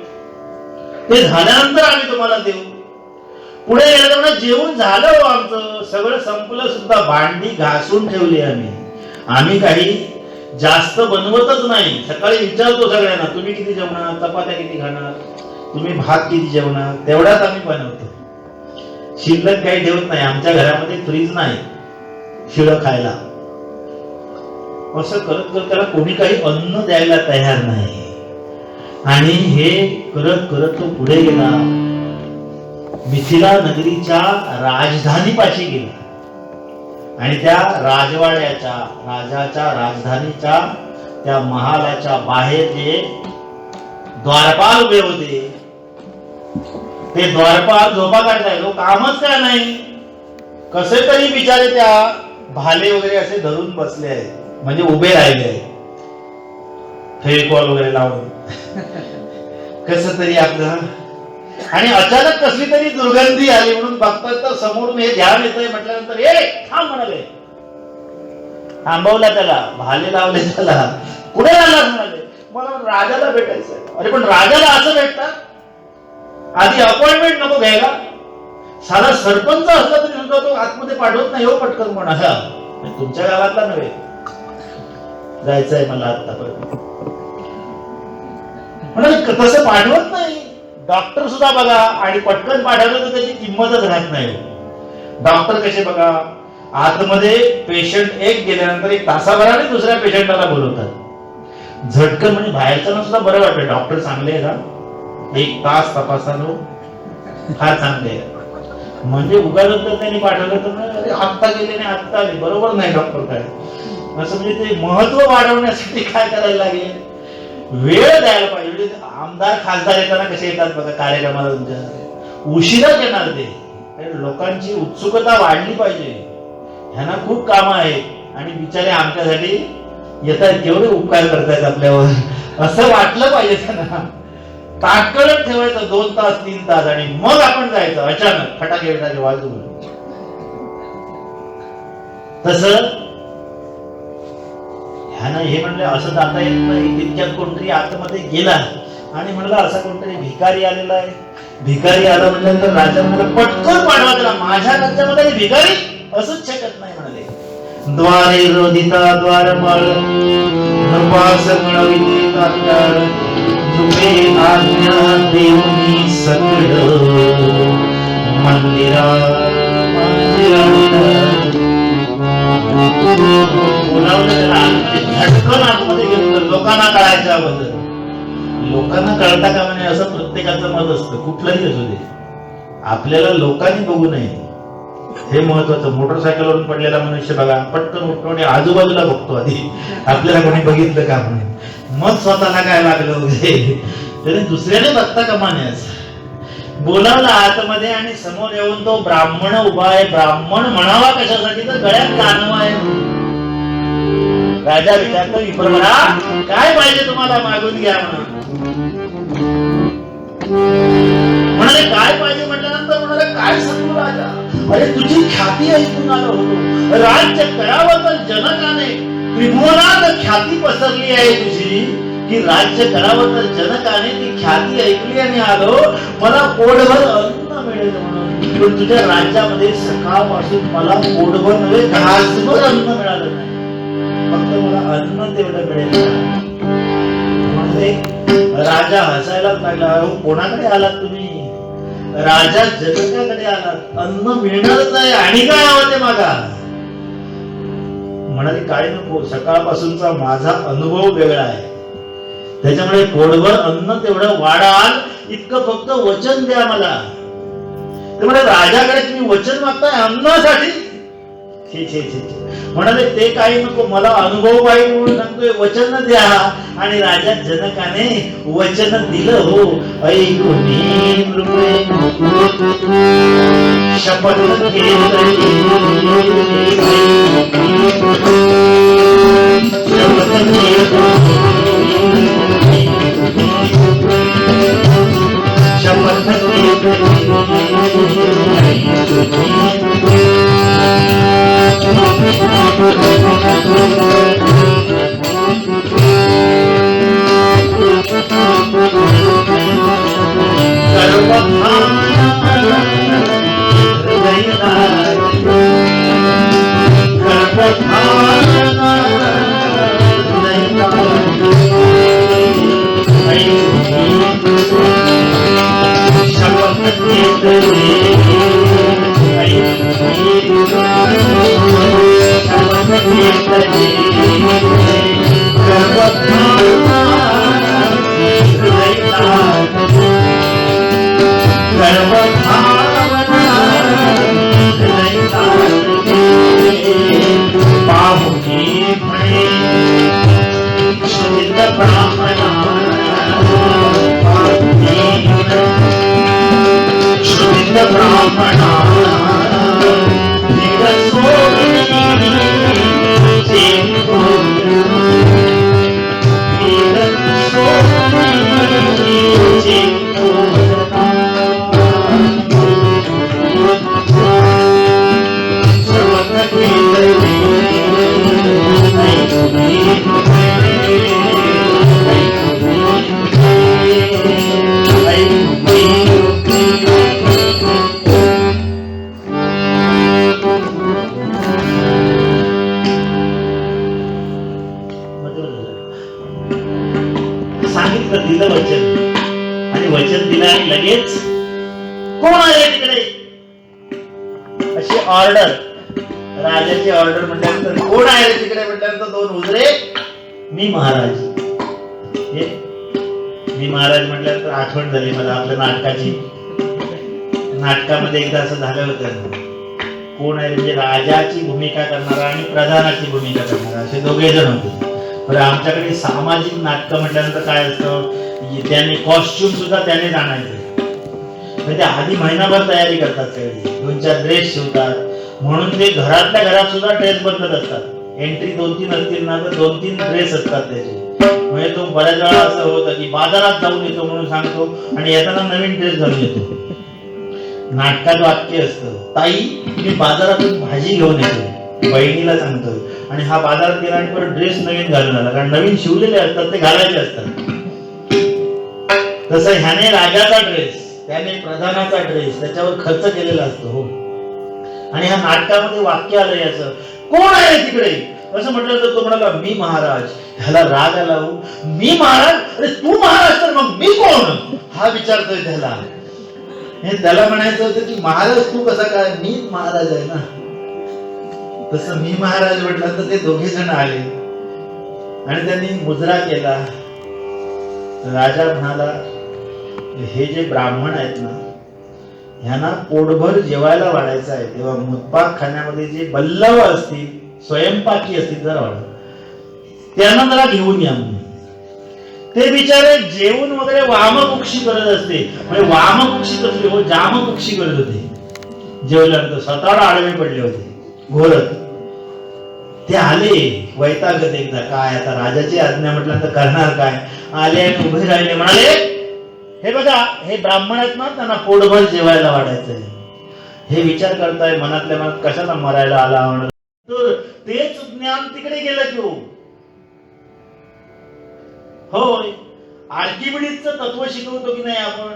ते झाल्यानंतर आम्ही तुम्हाला देऊ. पुढे गेल्यामुळे जेवण झालं हो आमचं, सगळं संपलं सुद्धा, भांडी घासून ठेवली आम्ही काही जास्त बनवतच नाही. सकाळी विचारतो सगळ्यांना तुम्ही किती जेवणार, चपात्या किती खाणार, तुम्ही भात किती जेवणार, तेवढाच आम्ही बनवतो. शिल्लक काही ठेवत नाही. आमच्या घरामध्ये फ्रीज नाही शिळं खायला. असं करत करत त्याला कोणी काही अन्न द्यायला तयार नाही. आणि हे करत करत तो पुढे गेला, मिथिला नगरीच्या राजधानीपाशी गेला. आणि त्या राजवाड्याच्या, राजाच्या राजधानीच्या त्या महालाच्या बाहेर जे द्वारपाल उभे होते, ते द्वारपाल झोपा काढताय. लोक कामच काय नाही, कसे तरी बिचारे त्या भाले वगैरे असे धरून बसले आहेत, म्हणजे उभे राहिले आहेत, फेविकॉल वगैरे लावून कस तरी आपलं. आणि अचानक कसली तरी दुर्गंधी आली म्हणून बघतात तर समोरून हे ध्यान येतंय. म्हटल्यानंतर ए थांब म्हणाले, थांबवला त्याला, भाले लावले त्याला. कुठे आला म्हणाले, मला राजाला भेटायचंय. अरे पण राजाला असं भेटतात, आधी अपॉइंटमेंट नको घ्यायला. साधा सरपंच असला तरी सुद्धा तो आतमध्ये पाठवत नाही हो पटकन कोणाला. तुमच्या गावातला नव्हे, जायचंय मला आतापर्यंत म्हणाले, तसं पाठवत नाही. डॉक्टर सुद्धा बघा, आणि पटकन पाठवलं तर त्याची किंमतच राहत नाही. डॉक्टर कसे बघा, आतमध्ये पेशंट एक गेल्यानंतर 1 तासाभराने दुसऱ्या पेशंटला बोलवतात. झटकन म्हणजे बाहेरचं सुद्धा बरं वाटतं. डॉक्टर चांगले आहे का, 1 तास तपासालो, फार चांगले आहे. म्हणजे उगाच तर त्यांनी पाठवलं तर आत्ता गेले नाही आत्ता आले, बरोबर नाही डॉक्टर काय. असं म्हणजे ते महत्व वाढवण्यासाठी काय करायला लागेल, वेळ द्यायला पाहिजे. आमदार खासदार येताना कसे येतात बघा कार्यक्रमाला, तुमच्या उशिराच येणार ते. लोकांची उत्सुकता वाढली पाहिजे, ह्यांना खूप कामं आहेत आणि बिचारे आमच्यासाठी येतात, केवढे उपकार करतायत आपल्यावर, असं वाटलं पाहिजे त्यांना. ताटकळत ठेवायचं 2 तास 3 तास आणि मग आपण जायचं अचानक फटाके बिटाके वाजवून. तसं ह्यानं हे म्हणलं असं जाता येत नाही. तितक्यात कोणतरी आतमध्ये गेला आणि म्हणलं असा कोणतरी भिकारी आलेला आहे. भिकारी आला म्हटल्यानंतर राजा म्हणाला पटकन पाठवा त्याला, माझ्या राज्यामध्ये भिकारी असंच शकत नाही म्हणाले. द्वारे रोदिता द्वारपाळ नपास मिळविते तात्काळ, तुमे आज्ञा देऊनी सकळ मंदिरा झटकन आतमध्ये घेतलं. लोकांना कळायच्या अगोदर, लोकांना कळता का म्हणे असं प्रत्येकाचं मत असतं, कुठलंही असू दे. आपल्याला लोकांनी बघू नये हे महत्वाचं. मोटरसायकलवरून पडलेला मनुष्य बघा, पटकन उठतो आणि आजूबाजूला बघतो आधी, आपल्याला कोणी बघितलं का म्हणून, मग स्वतःला काय लागलं वगैरे. तरी दुसऱ्याने बघता कामा नये. बोलावला आतमध्ये आणि समोर येऊन तो ब्राह्मण उभा आहे. ब्राह्मण म्हणावा कशासाठी, तर गळ्यात कानवा आहे. राजा विचारतो विप्रवरा काय पाहिजे तुम्हाला, मागून घ्या म्हणा. म्हणाले काय पाहिजे म्हटल्यानंतर म्हणाले काय सांगू राजा, अरे तुझी ख्याती ऐकून आलो होतो, राज्य करावं तर जनकाने, त्रिभुवनात ख्याती पसरली आहे तुझी, की राज्य करावं तर जनकाने ती ख्याती ऐकली आणि आलो, मला पोटभर अन्न मिळेल म्हणून. पण तुझ्या राज्यामध्ये सकाळपासून मला पोटभर नव्हे घासभर अन्न मिळालं नाही, फक्त मला अन्न तेवढं मिळेल. म्हणजे राजा हसायलाच लागला, कोणाकडे आलात तुम्ही, राजा जनकाकडे आलात, अन्न मिळणारच नाही आणि काय हवं ते मागा. म्हणाले काय नको, सकाळपासूनचा माझा अनुभव वेगळा आहे, त्याच्यामुळे पोटभर अन्न तेवढं वाढाल इतकं फक्त वचन द्या मला. त्यामुळे राजाकडे तुम्ही वचन मागताय अन्नासाठी, छे छे छे छे. म्हणाले ते काही नको, मला अनुभव पाहिजे म्हणून सांगतोय, वचन द्या. आणि राजा जनकाने वचन दिलं. हो, ऐकुनी नृपे शपथ घेतली, शपथ घेतली, शपथ सांगितलं, दिलं वचन. आणि वचन दिलं आणि लगेच कोण आले तिकडे, अशी ऑर्डर, राजाची ऑर्डर म्हटल्यानंतर कोण आहे तिकडे म्हटल्यानंतर दोन उजरे, मी महाराज. मी महाराज म्हटल्यानंतर आठवण झाली मला आपल्या नाटकाची. नाटकामध्ये एकदा असं झालं होतं, कोण आहे म्हणजे राजाची भूमिका करणारा आणि प्रधानाची भूमिका करणारा असे दोघे जण होते. बरं, आमच्याकडे सामाजिक नाटकं म्हटल्यानंतर काय असतं, त्याने कॉस्ट्युम सुद्धा त्याने आणायचं. म्हणजे आधी महिनाभर तयारी करतात, सगळी 2-4 ड्रेस शिवतात. म्हणून ते घरातल्या घरात सुद्धा ड्रेस बदलत असतात. एंट्री 2-3 असतील ना तर 2-3 ड्रेस असतात त्याचे. म्हणजे तो बऱ्याच वेळा असं होतं की बाजारात जाऊन येतो म्हणून सांगतो आणि येताना नवीन ड्रेस घालून येतो. नाटकात वाक्य असतं, ताई मी बाजारातून भाजी घेऊन येतो, बहिणीला सांगतोय, आणि हा बाजारात गेला आणि परत ड्रेस नवीन घालून आला, कारण नवीन शिवलेले असतात ते घालायचे असतात. तसं ह्याने राजाचा ड्रेस, त्याने प्रधानाचा ड्रेस, त्याच्यावर खर्च केलेला असतो. हो, आणि ह्या नाटकामध्ये वाक्य आलं याचं, कोण आहे तिकडे असं म्हटलं तर तो म्हणाला, मी महाराज. ह्याला राग आला. मी महाराज, अरे तू महाराज तर मग मी कोण, हा विचारतोय त्याला. हे त्याला म्हणायचं होतं की महाराज तू कसा काय, मी महाराज आहे ना. तसं मी महाराज म्हटलं तर ते दोघे जण आले आणि त्यांनी मुजरा केला. राजा म्हणाला, हे जे ब्राह्मण आहेत ना, ह्यांना पोटभर जेवायला वाढायचं आहे, तेव्हा मुतपाक खाण्यामध्ये जे बल्लव असतील, स्वयंपाकी असतील जरा वाढ, त्यांना जरा घेऊन या. ते बिचारे जेवून वगैरे वामकुक्षी करत असते. म्हणजे वामकुक्षी कसली हो, जामकुक्षी करत होते. जेवल्यानंतर स्वतःला आडवे पडले होते घोरत. ते आले वैतागत, एकदा काय आता राजाची आज्ञा म्हटल्यानंतर करणार काय. आले आणि उभे राहिले, म्हणाले, हे बघा हे ब्राह्मण आहेत ना, त्यांना पोटभर जेवायला वाढायचंय. हे विचार करताय मनातल्या मनात, कशाला मरायला आला. तर तेच ज्ञान तिकडे गेलं की होय. आर्किमिडीजचं तत्व शिकवतो की नाही आपण.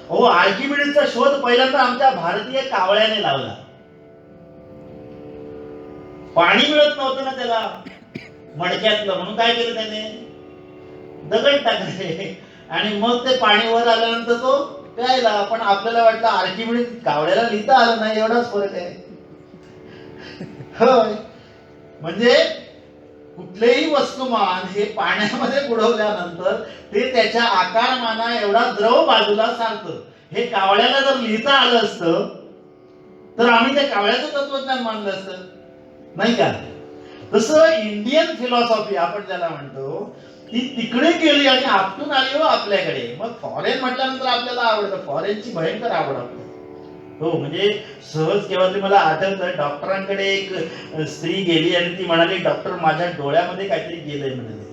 हो, आर्किमिडीजचा शोध पहिल्यांदा आमच्या भारतीय कावळ्याने लावला. पाणी मिळत नव्हतं ना त्याला मडक्यातलं, म्हणून काय केलं त्याने, दगड टाकले आणि मग ते पाणी वर आल्यानंतर तो प्यायला. पण आपल्याला वाटलं आर्किमिडीज कावळ्याला लिहिता आलं नाही, एवढाच फरक आहे. होय, म्हणजे कुठलेही वस्तुमान हे पाण्यामध्ये बुडवल्यानंतर ते त्याच्या आकारमाना एवढा द्रव बाजूला सारतं. हे कावळ्याला जर लिहिता आलं असतं तर आम्ही त्या कावळ्याचं तत्वज्ञान मानलं असतं, नाही का? तसं इंडियन फिलॉसॉफी आपण ज्याला म्हणतो ती तिकडे गेली आणि आपटून आली हो आपल्याकडे. मग फॉरेन म्हटल्यानंतर आपल्याला आवडतं, फॉरेनची भयंकर आवड आपल्याला. हो, म्हणजे सहज केव्हा तरी मला आठवतं, डॉक्टरांकडे एक स्त्री गेली आणि ती म्हणाली, डॉक्टर माझ्या डोळ्यामध्ये काहीतरी गेलंय म्हणाले,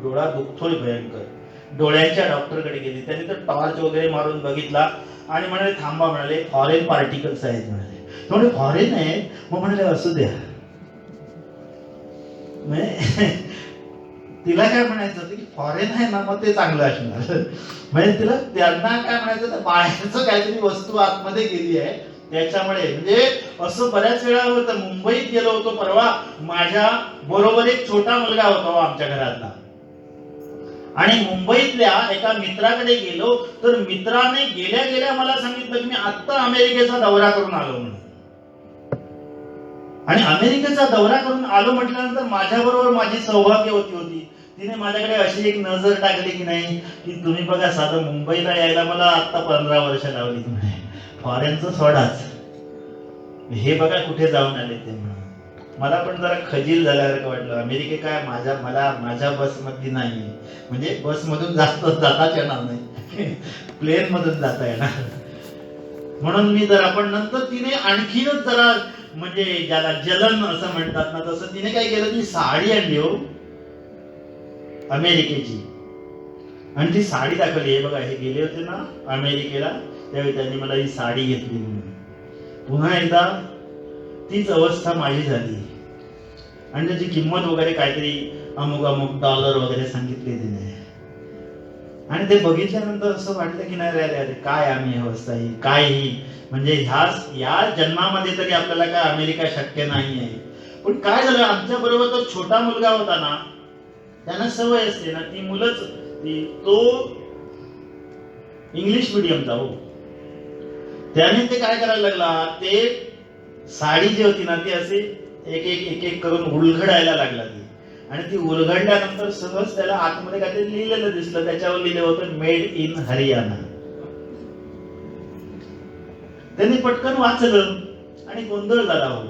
डोळा दुखतोय भयंकर. डोळ्यांच्या डॉक्टरकडे गेली, त्यांनी तर टॉर्च वगैरे मारून बघितला आणि म्हणाले थांबा, म्हणाले फॉरेन पार्टिकल्स आहेत म्हणाले. म्हणजे फॉरेन आहे, मग म्हणाले असू द्या. तिला काय म्हणायचं होतं की फॉरेन आहे ना, मग ते चांगलं असणार. म्हणजे तिला त्यांना काय म्हणायचं, तर बाहेरचं काहीतरी वस्तू आतमध्ये गेली आहे त्याच्यामुळे. म्हणजे असं बऱ्याच वेळा होतं. मुंबईत गेलो होतो परवा, माझ्या बरोबर एक छोटा मुलगा होता आमच्या घरातला, आणि मुंबईतल्या एका मित्राकडे गेलो, तर मित्राने गेल्या गेल्या मला सांगितलं की मी आत्ता अमेरिकेचा दौरा करून आलो म्हणून. आणि अमेरिकेचा दौरा करून आलो म्हटल्यानंतर माझ्या बरोबर माझी सौभाग्यवती होती. तिने माझ्याकडे अशी एक नजर टाकली की नाही, की तुम्ही बघा, साधं मुंबईला यायला मला आता 15 वर्ष लावली, म्हणे फॉरेनचं सोडाच, हे बघा कुठे जाऊन आले ते. मला पण जरा खजील झाल्यासारखं वाटलं. अमेरिके काय माझ्या बसमध्ये नाही, म्हणजे बसमधून जाताच येणार नाही, प्लेन मधून जाता येणार. म्हणून मी जरा, पण नंतर तिने आणखीनच जरा, म्हणजे ज्याला जलन असं म्हणतात ना, तसं तिने काय केलं, ती साडी आणली हो अमेरिकेची, आणि ती साडी दाखवली. हे बघा, हे गेले होते ना अमेरिकेला, त्यावेळी त्यांनी मला ही साडी घेतली म्हणून. पुन्हा एकदा तीच अवस्था माझी झाली, आणि त्याची किंमत वगैरे काहीतरी अमुक डॉलर वगैरे सांगितले तिने. आणि ते बघितल्यानंतर असं वाटलं की नाही, अरे अरे काय आम्ही अवस्था ही, काय ही, म्हणजे या जन्मामध्ये तरी आपल्याला काय अमेरिका शक्य नाही आहे. पण काय झालं, आमच्या बरोबर तो छोटा मुलगा होता ना, त्यांना सवय असते ना, ती मुलंच, तो इंग्लिश मिडियमचा हो, त्याने ते काय करायला लागला, ते साडी जी होती ना ती असे एक एक करून उलगडायला लागला ती. आणि ती उलगडल्यानंतर सहज त्याला आतमध्ये काहीतरी लिहिलेलं दिसलं, त्याच्यावर लिहिलं होतं मेड इन हरियाणा. त्यांनी पटकन वाचलं आणि गोंधळ झाला हो.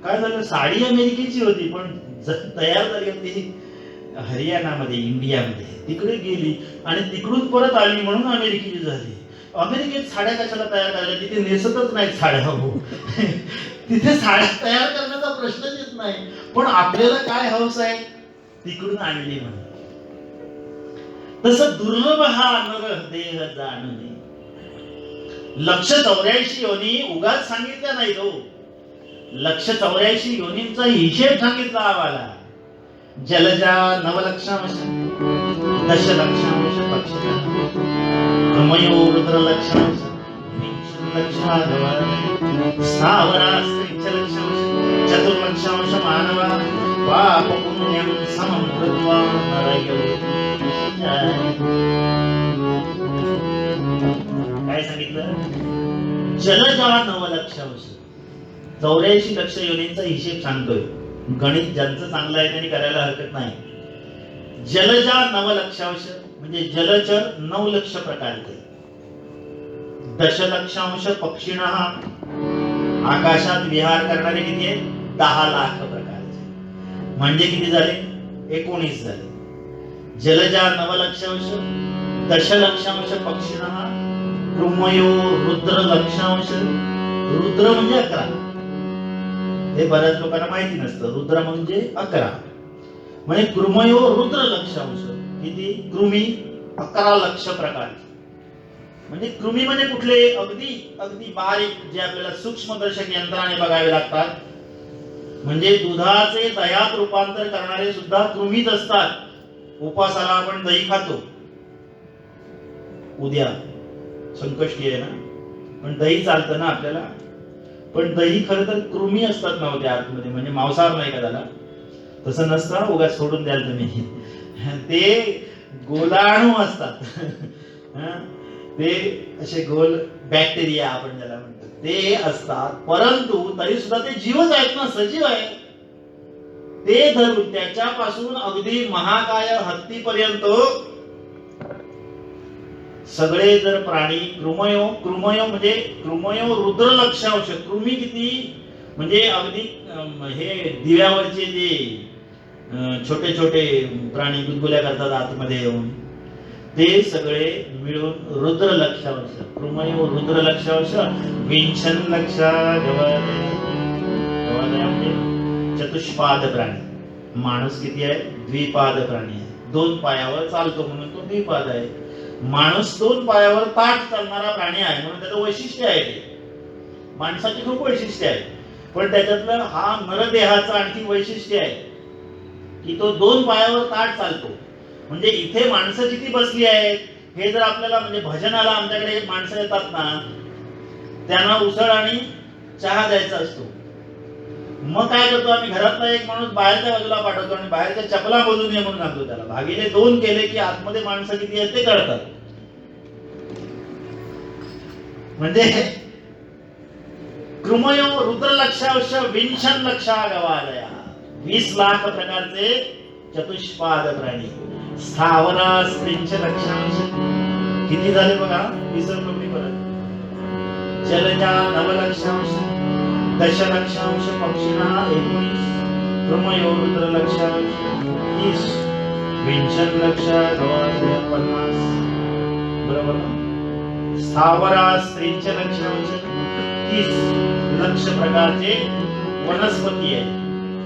काय झालं, साडी अमेरिकेची होती पण तयार झाली होती हरियाणामध्ये, इंडियामध्ये. तिकडे गेली आणि तिकडून परत आली म्हणून अमेरिकेची झाली. अमेरिकेत साड्या कशाला तयार करायला, तिथे नेसतच नाहीत साड्या हो. तिथे साड्या तयार करण्याचा प्रश्नच येत नाही. पण आपल्याला काय हौस आहे, तिकडून आणली म्हणून. तसं दुर्लभ हा नर देह जाणणे. 184 योनी उगाच सांगितल्या नाही तो, 184 योनींचा हिशेब सांगितला आम्हाला. जलजा 9,00,000 दशलक्षांश पक्ष, क्रमयो रुद्र लक्षांश, चतुर्लक्षांश मानवा, पाप पुण्यम समं कृत्वा नरयो. काय सांगितलं, जलजा 9,00,000, 84 लक्ष योनींचा हिशेब सांगतोय. गणित ज्यांचं चांगलं आहे त्यांनी करायला हरकत नाही. जलजा 9,00,000 म्हणजे जलचर 9 लक्ष प्रकारचे. दशलक्षांश पक्षिणा, आकाशात विहार करणारे किती आहेत, 10 लाख प्रकारचे. म्हणजे किती झाले, 19 झाले. जलजा 9,00,000, दशलक्षांश पक्षिणा, कृमयो रुद्र लक्षांश. रुद्र म्हणजे 11. हे बऱ्याच लोकांना माहिती नसतं. रुद्र म्हणजे 11. म्हणजे कृमयो रुद्र लक्षांश किती, कृमी 11 लक्ष प्रकारचे. म्हणजे कृमी म्हणजे कुठले, अगदी बारीक, जे आपल्याला सूक्ष्मदर्शक यंत्राने बघावे लागतात. म्हणजे दुधाचे दह्यात रूपांतर करणारे सुद्धा कृमीच असतात. उपासाला आपण दही खातो, उद्या संकष्टी आहे ना, पण दही चालतं ना आपल्याला. पण दही खरं तर कृमी असतात ना होते आतमध्ये, म्हणजे मांसाहार नाही का झाला, तसं नसतं. उगाच सोडून द्याल तुम्ही, ते गोलाणू असतात. ते असे गोल बॅक्टेरिया आपण ज्याला म्हणतो ते असतात. परंतु तरी सुद्धा ते जीवच आहेत ना, सजीव आहे. ते धरून त्याच्यापासून अगदी महाकाय हत्तीपर्यंत सगळे जर प्राणी कृमयो कृमयो म्हणजे कृमयो रुद्र लक्षांश, कृमी किती म्हणजे अगदी हे दिव्यावरचे जे छोटे छोटे प्राणी गुदगुल्या करतात आतमध्ये येऊन, ते सगळे मिळून रुद्र लक्षांश, कृमयो रुद्र लक्षांश विंशन लक्षा गवादय. गवादय म्हणजे चतुष्पाद प्राणी. माणूस किती आहे? द्विपाद प्राणी आहे. 2 पायावर चालतो म्हणून तो द्विपाद आहे. माणूस 2 पायावर ताठ चालणारा प्राणी आहे म्हणून त्याचं वैशिष्ट्य आहे ते. माणसाची खूप वैशिष्ट्य आहे, पण त्याच्यातलं हा नरदेहाचं आणखी वैशिष्ट्य आहे की तो 2 पायावर ताठ चालतो. म्हणजे इथे माणसं किती बसली आहेत हे जर आपल्याला, म्हणजे भजनाला आमच्याकडे माणसं येतात ना, त्यांना उसळ आणि चहा द्यायचा असतो. मग काय करतो आम्ही, घरातला एक माणूस बाहेरच्या बाजूला पाठवतो आणि बाहेरच्या चपला बोलून ये म्हणून सांगतो त्याला. भागीले 2 केले की आतमध्ये माणसं किती आहेत ते कळतात. म्हणजे कृमयो रुद्र लक्षांश विंशन लक्षा गवादया. 20 लाख प्रकारचे चतुष्पाद प्राणी. स्थावरा स्त्रींचे लक्षांश किती झाले बघा, विसरलो मी परत. जलजा 9 लक्षांश, दशलक्षांश पक्षिणा 19, कृमयो रुद्र लक्षांश 30, विंशन लक्षा गवादया 50. बरोबर ना? स्थावरा स्त्रींचे लक्षांश 30 लक्ष प्रकारचे वनस्पती आहे.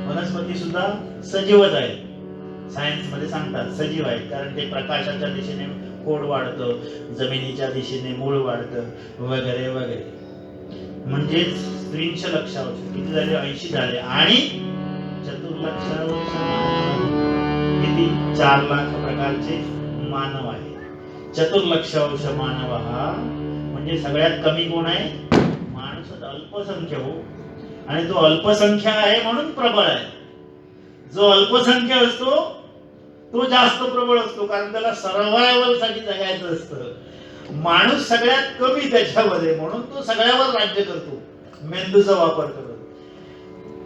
वनस्पती सुद्धा सजीवच आहेत. सायन्स मध्ये सांगतात सजीव आहेत, कारण ते प्रकाशाच्या दिशेने खोड वाढतं, जमिनीच्या दिशेने मूळ वाढतं वगैरे वगैरे. म्हणजेच स्त्रींच्या लक्षांश किती झाले? 80 झाले. आणि चतुर्लक्षांश किती? 4 लाख प्रकारचे मानव आहे. चतुर्लक्षांश मानव हा म्हणजे सगळ्यात कमी कोण आहे? माणूस अल्पसंख्य हो. आणि तो अल्पसंख्य आहे म्हणून प्रबळ आहे. जो अल्पसंख्य असतो तो जास्त प्रबळ असतो, कारण त्याला सर्वायवल साठी जगायचं असतं. माणूस सगळ्यात कमी त्याच्यामध्ये, म्हणून तो सगळ्यावर राज्य करतो मेंदूचा वापर करून.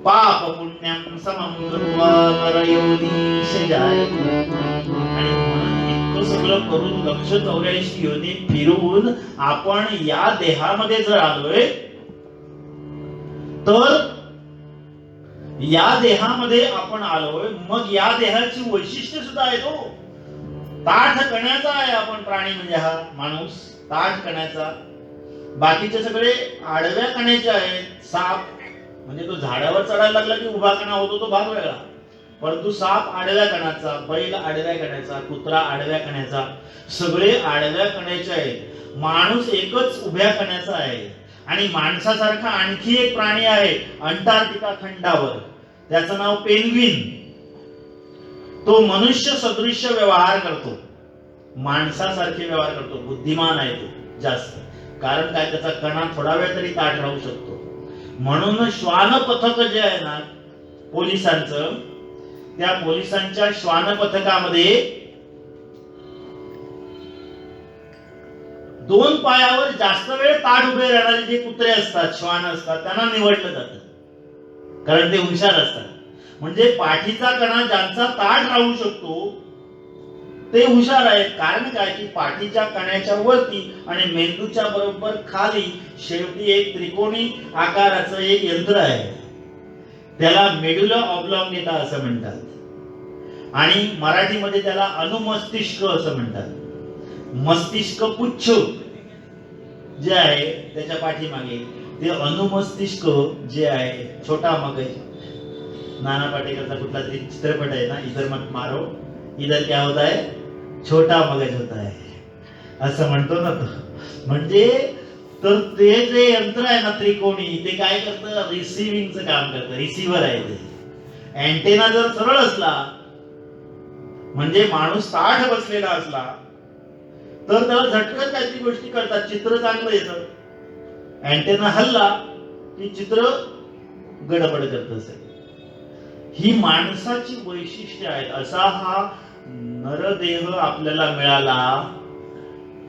पाप पुण्यम समम कृत्वा नरयोनीश जाय. आणि म्हणून इतकं सगळं करून 184 योनी फिरून आपण या देहामध्ये जर आलोय, तर या देहामध्ये आपण आलोय, मग या देहाची वैशिष्ट्य सुद्धा आहे. तो ताठ कण्याचा आहे. आपण प्राणी म्हणजे हा माणूस ताठ कण्याचा. बाकीचे सगळे आडव्या कण्याचे आहेत. साप म्हणजे तो झाडावर चढायला लागला की उभा कणा होतो, तो भाग वेगळा. परंतु साप आडव्या कण्याचा, बैल आडव्या कण्याचा, कुत्रा आडव्या कण्याचा, सगळे आडव्या कण्याचे आहेत. माणूस एकच उभ्या कण्याचा आहे. आणि माणसासारखा आणखी एक प्राणी आहे अंटार्क्टिका खंडावर, त्याचं नाव पेंग्विन. तो मनुष्य सदृश व्यवहार करतो, माणसासारखे व्यवहार करतो, बुद्धिमान आहे तो जास्त. कारण काय, त्याचा कणा थोडा वेळ तरी ताठ राहू शकतो. म्हणून श्वान पथक जे आहे ना पोलिसांचं, त्या पोलिसांच्या श्वान पथकामध्ये 2 पायावर जास्त वेळ ताठ उभे राहणारे जे कुत्रे असतात, श्वान असतात, त्यांना निवडलं जातं, कारण ते हुशार असतात. म्हणजे पाठीचा कणा ज्यांचा ताठ राहू शकतो ते हुशार आहेत. कारण काय की पाठीच्या कण्याच्या वरती आणि मेंदूच्या बरोबर खाली शेवटी एक त्रिकोणी आकाराचं एक यंत्र आहे, त्याला मेडुला ऑब्लॉंगेटा असं म्हणतात. आणि मराठीमध्ये त्याला अनुमस्तिष्क असं म्हणतात. मस्तिष्क पुच्छ जे आहे त्याच्या पाठीमागे ते अनुमस्तिष्क जे आहे, छोटा मगज. नाना पाटेकरचा कुठला तरी चित्रपट आहे ना, इधर मत मारो इधर क्या होता है, छोटा मगज होता है असं म्हणतो ना तो. म्हणजे तर ते जे यंत्र आहे ना त्रिकोणी, ते काय करतं, रिसिव्हिंगचं काम करतं. रिसिव्हर आहे ते. अँटेना जर सरळ असला म्हणजे माणूस ताठ बसलेला असला तर त्याला झटकन काहीतरी गोष्टी करतात, चित्र चांगलं येतं. अँटेना हल्ला की चित्र गडबड करत असेल. ही माणसाची वैशिष्ट्य आहेत. असा हा नरदेह आपल्याला मिळाला,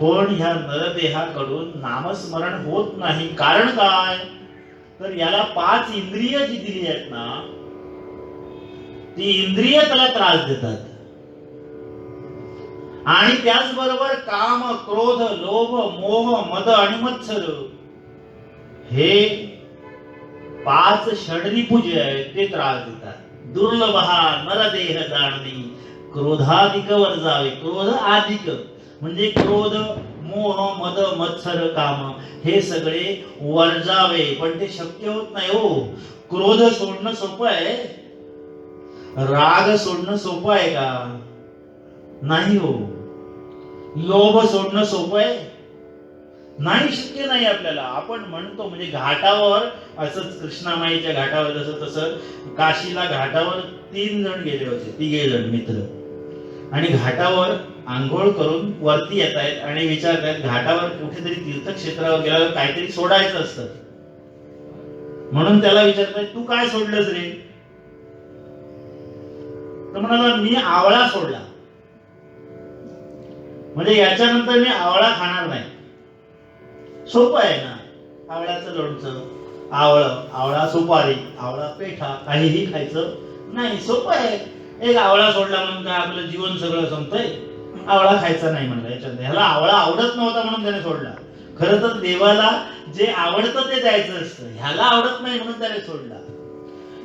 पण ह्या नरदेहाकडून नामस्मरण होत नाही. कारण काय, तर याला 5 इंद्रिय जी दिली आहेत ना, ती इंद्रिय त्याला त्रास देतात. आणि त्याचबरोबर काम, क्रोध, लोभ, मोह, मद आणि मत्सर हे 5 षडरिपू जे आहेत ते त्रास देतात. दुर्लभ हा नरदेह जाणणे, क्रोधाधिक वर्जावे. क्रोध अधिक म्हणजे क्रोध, मोह, मद, मत्सर, काम हे सगळे वर्जावे. पण ते शक्य होत नाही हो. क्रोध सोडणं सोपं आहे? राग सोडणं सोपं आहे का? नाही हो. लोभ सोडणं सोपं आहे? नाही, शक्य नाही आपल्याला. आपण म्हणतो म्हणजे घाटावर असंच कृष्णामाईच्या घाटावर जसं तसं काशीला घाटावर 3 जण गेले होते, 3 जण मित्र. आणि घाटावर आंघोळ करून वरती येत आहेत आणि विचारतायत घाटावर कुठेतरी तीर्थक्षेत्रावर गेल्यावर काहीतरी सोडायचं असतं, म्हणून त्याला विचारतायत तू काय सोडलंस रे? तर म्हणाला मी आवळा सोडला. म्हणजे याच्यानंतर मी आवळा खाणार नाही. सोपं आहे ना. आवळ्याचं लोणचं, आवळा सुपारी, आवळा पेठा काहीही खायचं नाही. सोपं आहे. एक आवळा सोडला म्हणून काय आपलं जीवन सगळं संपतंय? आवळा खायचा नाही म्हणलं. याच्यात ह्याला आवळा आवडत नव्हता म्हणून त्याने सोडला. खरं तर देवाला जे आवडतं ते द्यायचं असतं, ह्याला आवडत नाही म्हणून त्याने सोडला.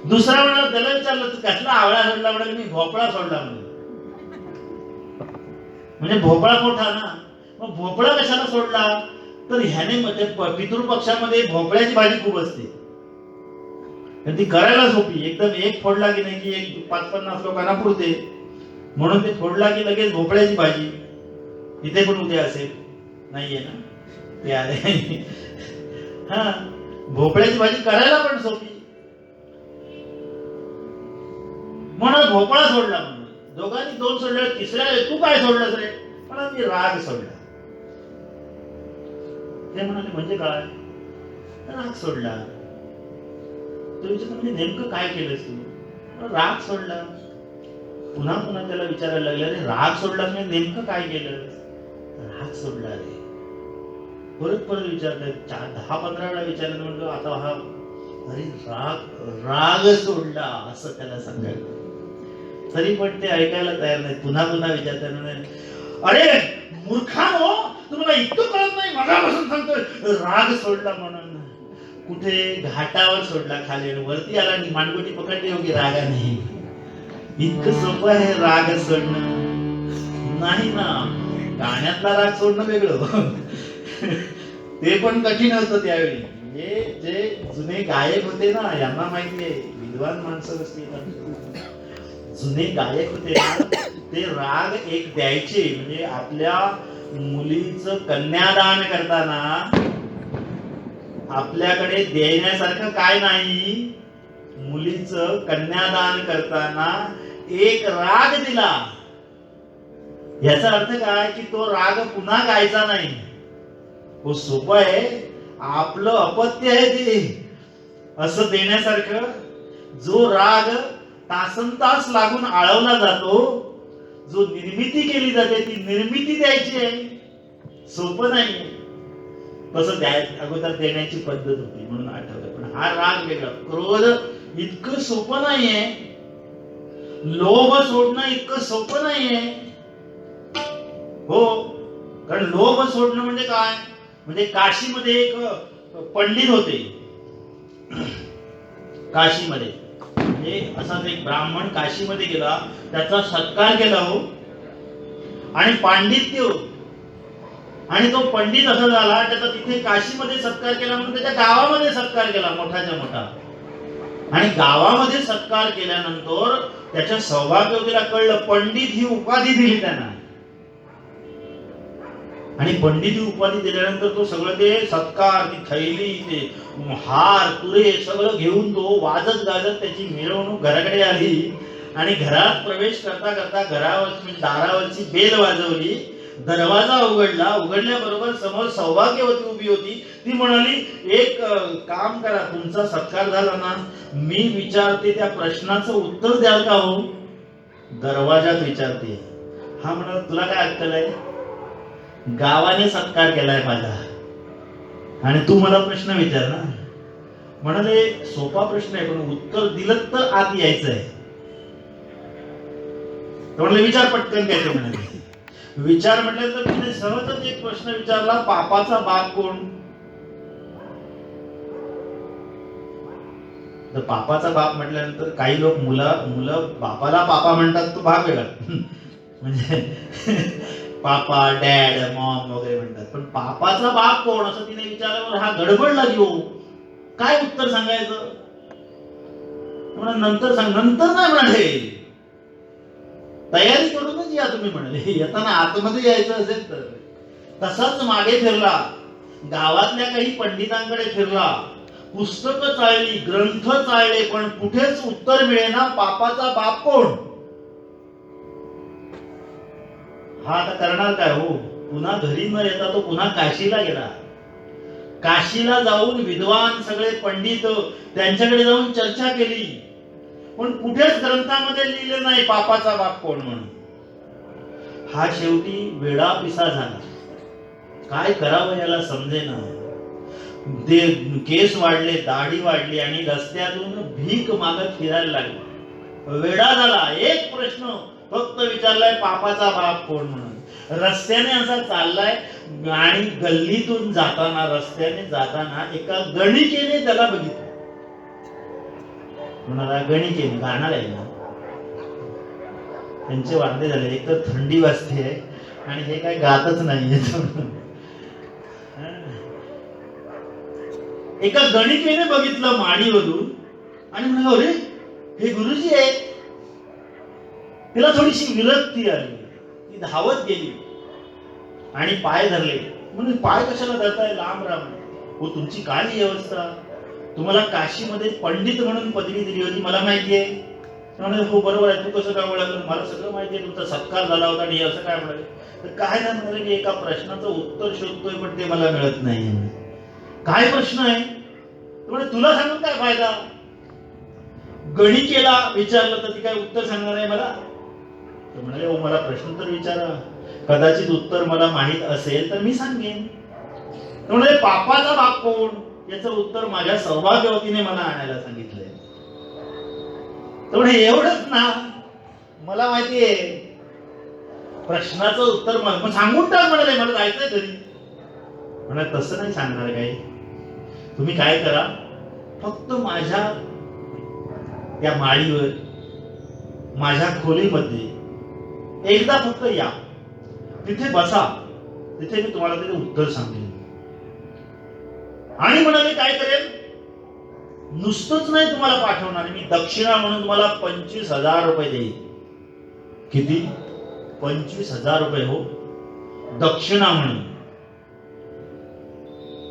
दुसरा म्हणाला, त्याला विचारलं तू कसला आवळा सोडला? म्हणाल मी भोपळा सोडला म्हणून. म्हणजे भोपळा मोठा ना, मग भोपळा कशाला सोडला? तर ह्याने पितृपक्षामध्ये भोपळ्याची भाजी खूप असते, ती करायला सोपी. एकदम एक फोडला की नाही की एक 5-50 लोकांना पुरते, म्हणून ते फोडला की लगेच भोपळ्याची भाजी. इथे पण उद्या असेल, नाहीये ना ते आले. हा, भोपळ्याची भाजी करायला पण सोपी, म्हणून भोपळा सोडला. म्हणून दोघांनी 2 सोडले. तिसऱ्या तू काय सोडलंस रे? म्हणा मी राग सोडला. ते म्हणाले म्हणजे काय? राग सोडला. तो विचारतो म्हणजे नेमकं काय केलंस तू? राग सोडला. पुन्हा पुन्हा त्याला विचारायला लागले, अरे राग सोडला म्हणजे नेमकं काय केलं? राग सोडला रे. परत विचारतात. 10-15 वेळा विचारलं. म्हणतो आता हा अरे राग सोडला असं त्याला सांगायला. तरी पण ते ऐकायला तयार नाही. पुन्हा विचारतात, अरे मूर्खानो, तुम्हाला इतकं कळत नाही? मगापासून सांगतोय राग सोडला म्हणून. कुठे घाटावर सोडला, खाली वरती आला आणि मानगुटी पकडली होती रागाने. इतकं सोपं आहे राग सोडणं? नाही ना. गाण्यातला राग सोडणं वेगळं, ते पण कठीण होतं त्यावेळी. म्हणजे जे जुने गायक होते ना, यांना माहिती आहे, विद्वान माणसं असतील, जुने गायक होते ना, ते राग एक द्यायचे. म्हणजे आपल्या मुलीचं कन्यादान करताना आपल्याकडे देण्यासारखं काय नाही. मुलीचं कन्यादान करताना एक राग दिला, याचा अर्थ काय की तो राग पुन्हा गायचा नाही. हो, सोपं आहे. आपलं अपत्य आहे ते असं देण्यासारखं. जो राग तासनतास लागून आळवला जातो, जो निर्मिती केली जाते, ती निर्मिती द्यायची आहे. सोपं नाही. तसं अगोदर देण्याची पद्धत होती म्हणून आठवलं. पण हा राग वेगळा. क्रोध इतकं सोपं नाहीये. लोभ सोडणं इतकं सोपं नाहीये. हो, कारण लोभ सोडणं म्हणजे काय? म्हणजे काशीमध्ये एक पंडित होते. काशीमध्ये म्हणजे असाच एक ब्राह्मण काशीमध्ये गेला, त्याचा सत्कार केला हो, आणि पांडित्य हो. आणि तो पंडित असा झाला, त्याचा तिथे काशीमध्ये सत्कार केला म्हणून त्याच्या गावामध्ये सत्कार केला मोठाच्या मोठा. आणि गावामध्ये सत्कार केल्यानंतर त्याच्या सौभाग्यवतीला कळलं, पंडित ही उपाधी दिली त्यांना. आणि पंडित ही उपाधी दिल्यानंतर तो सगळं ते सत्कार, ती थैली, ते हार तुरे सगळं घेऊन तो वाजत गाजत त्याची मिरवणूक घराकडे आली. आणि घरात प्रवेश करता करता घरावरची दारावरची बेल वाजवली. दरवाजा उघडला. उघडल्याबरोबर समोर सौभाग्यवती उभी होती. ती म्हणाली, एक काम करा, तुमचा सत्कार झाला ना, मी विचारते त्या प्रश्नाचं उत्तर द्याल का हो? दरवाजात विचारते. हा म्हणाला, तुला काय अक्कल आहे? गावाने सत्कार केलाय माझा आणि तू मला प्रश्न विचार ना. म्हणाले, सोपा प्रश्न आहे, पण उत्तर दिलं तर आत यायचं आहे. म्हणाले, विचार पटकन काय ते. म्हणाले, विचार म्हटल्यानंतर तिने सहजच एक प्रश्न विचारला, पापाचा बाप कोण? तर पापाचा बाप म्हटल्यानंतर काही लोक मुलं बापाला पापा म्हणतात, तो भाग वेगळा. म्हणजे पापा, डॅड, मॉम वगैरे म्हणतात, पण पापाचा बाप कोण असं तिने विचारल्यावर हा गडबडला घेऊ. काय उत्तर सांगायचं? नंतर सांग. नंतर नाही म्हणाले, तयारी करूनच या तुम्ही म्हणाले. येताना आतमध्ये यायचं असेल तर. तसाच मागे फिरला, गावातल्या काही पंडितांकडे फिरला, पुस्तकं चाळली, ग्रंथ चाळले, पण कुठेच उत्तर मिळेना. पापाचा बाप कोण? हा आता करणार काय हो? पुन्हा घरी न येता तो पुन्हा काशीला गेला. काशीला जाऊन विद्वान सगळे पंडित, त्यांच्याकडे जाऊन चर्चा केली, पण कुठेच ग्रंथामध्ये लिहिले नाही पापाचा बाप कोण म्हणून. हा शेवटी वेडा पिसा झाला. काय करावं याला समजेना. केस वाढले, दाढी वाढली आणि रस्त्यातून भीक मागत फिरायला लागला. वेडा झाला. एक प्रश्न फक्त विचारलाय, पापाचा बाप कोण म्हणून. रस्त्याने असा चाललाय आणि गल्लीतून जाताना, रस्त्याने जाताना एका गणिकेने त्याला बघितलं. म्हणाला, गणिकेने गाणार आहे ना. त्यांचे वांदे झाले. एक तर थंडी वाजते आहे आणि हे काय गातच नाहीये. एका गणिकेने बघितलं माडीवरून आणि म्हणाला, अरे हे गुरुजी आहेत. तिला थोडीशी विरक्ती आली. ती धावत गेली आणि पाय धरले. म्हणजे पाय कशाला धरताय? लांब राम. हो, तुमची काय व्यवस्था? तुम्हाला काशीमध्ये पंडित म्हणून पदवी दिली होती, मला माहिती आहे. म्हणाले, हो बरोबर आहे. तू कसं काय ओळखलं? मला सगळं माहिती आहे. तुमचा सत्कार झाला होता आणि असं काय म्हणाले? तर काय नाही म्हणाले, की एका प्रश्नाचं उत्तर शोधतोय पण ते मला मिळत नाही. काय प्रश्न आहे? म्हणजे तुला सांगून काय फायदा? गणिकेला विचारलं तर ती काय उत्तर सांगणार आहे मला? तर म्हणाले, हो मला प्रश्न तर विचारा, कदाचित उत्तर मला माहित असेल तर मी सांगेन. म्हणाले, पापाचा बाप कोण? याचं उत्तर माझ्या सौभाग्यवतीने मला आणायला सांगितलंय. तर म्हणे, एवढंच ना? मला माहितीये प्रश्नाचं उत्तर मग सांगून टाक म्हणाले, मला जायचंय घरी. म्हणाले, तसं नाही सांगणार काही. तुम्ही काय करा, फक्त माझ्या त्या माळीवर, माझ्या खोलीमध्ये एकदा फक्त या, तिथे बसा, तिथे मी तुम्हाला त्याचे उत्तर सांगेन. आणि म्हणाले, काय करेल? नुसतंच नाही तुम्हाला पाठवणार, मी दक्षिणा म्हणून तुम्हाला 25,000 रुपये देईल. किती? 25,000 रुपये हो, दक्षिणा म्हणून.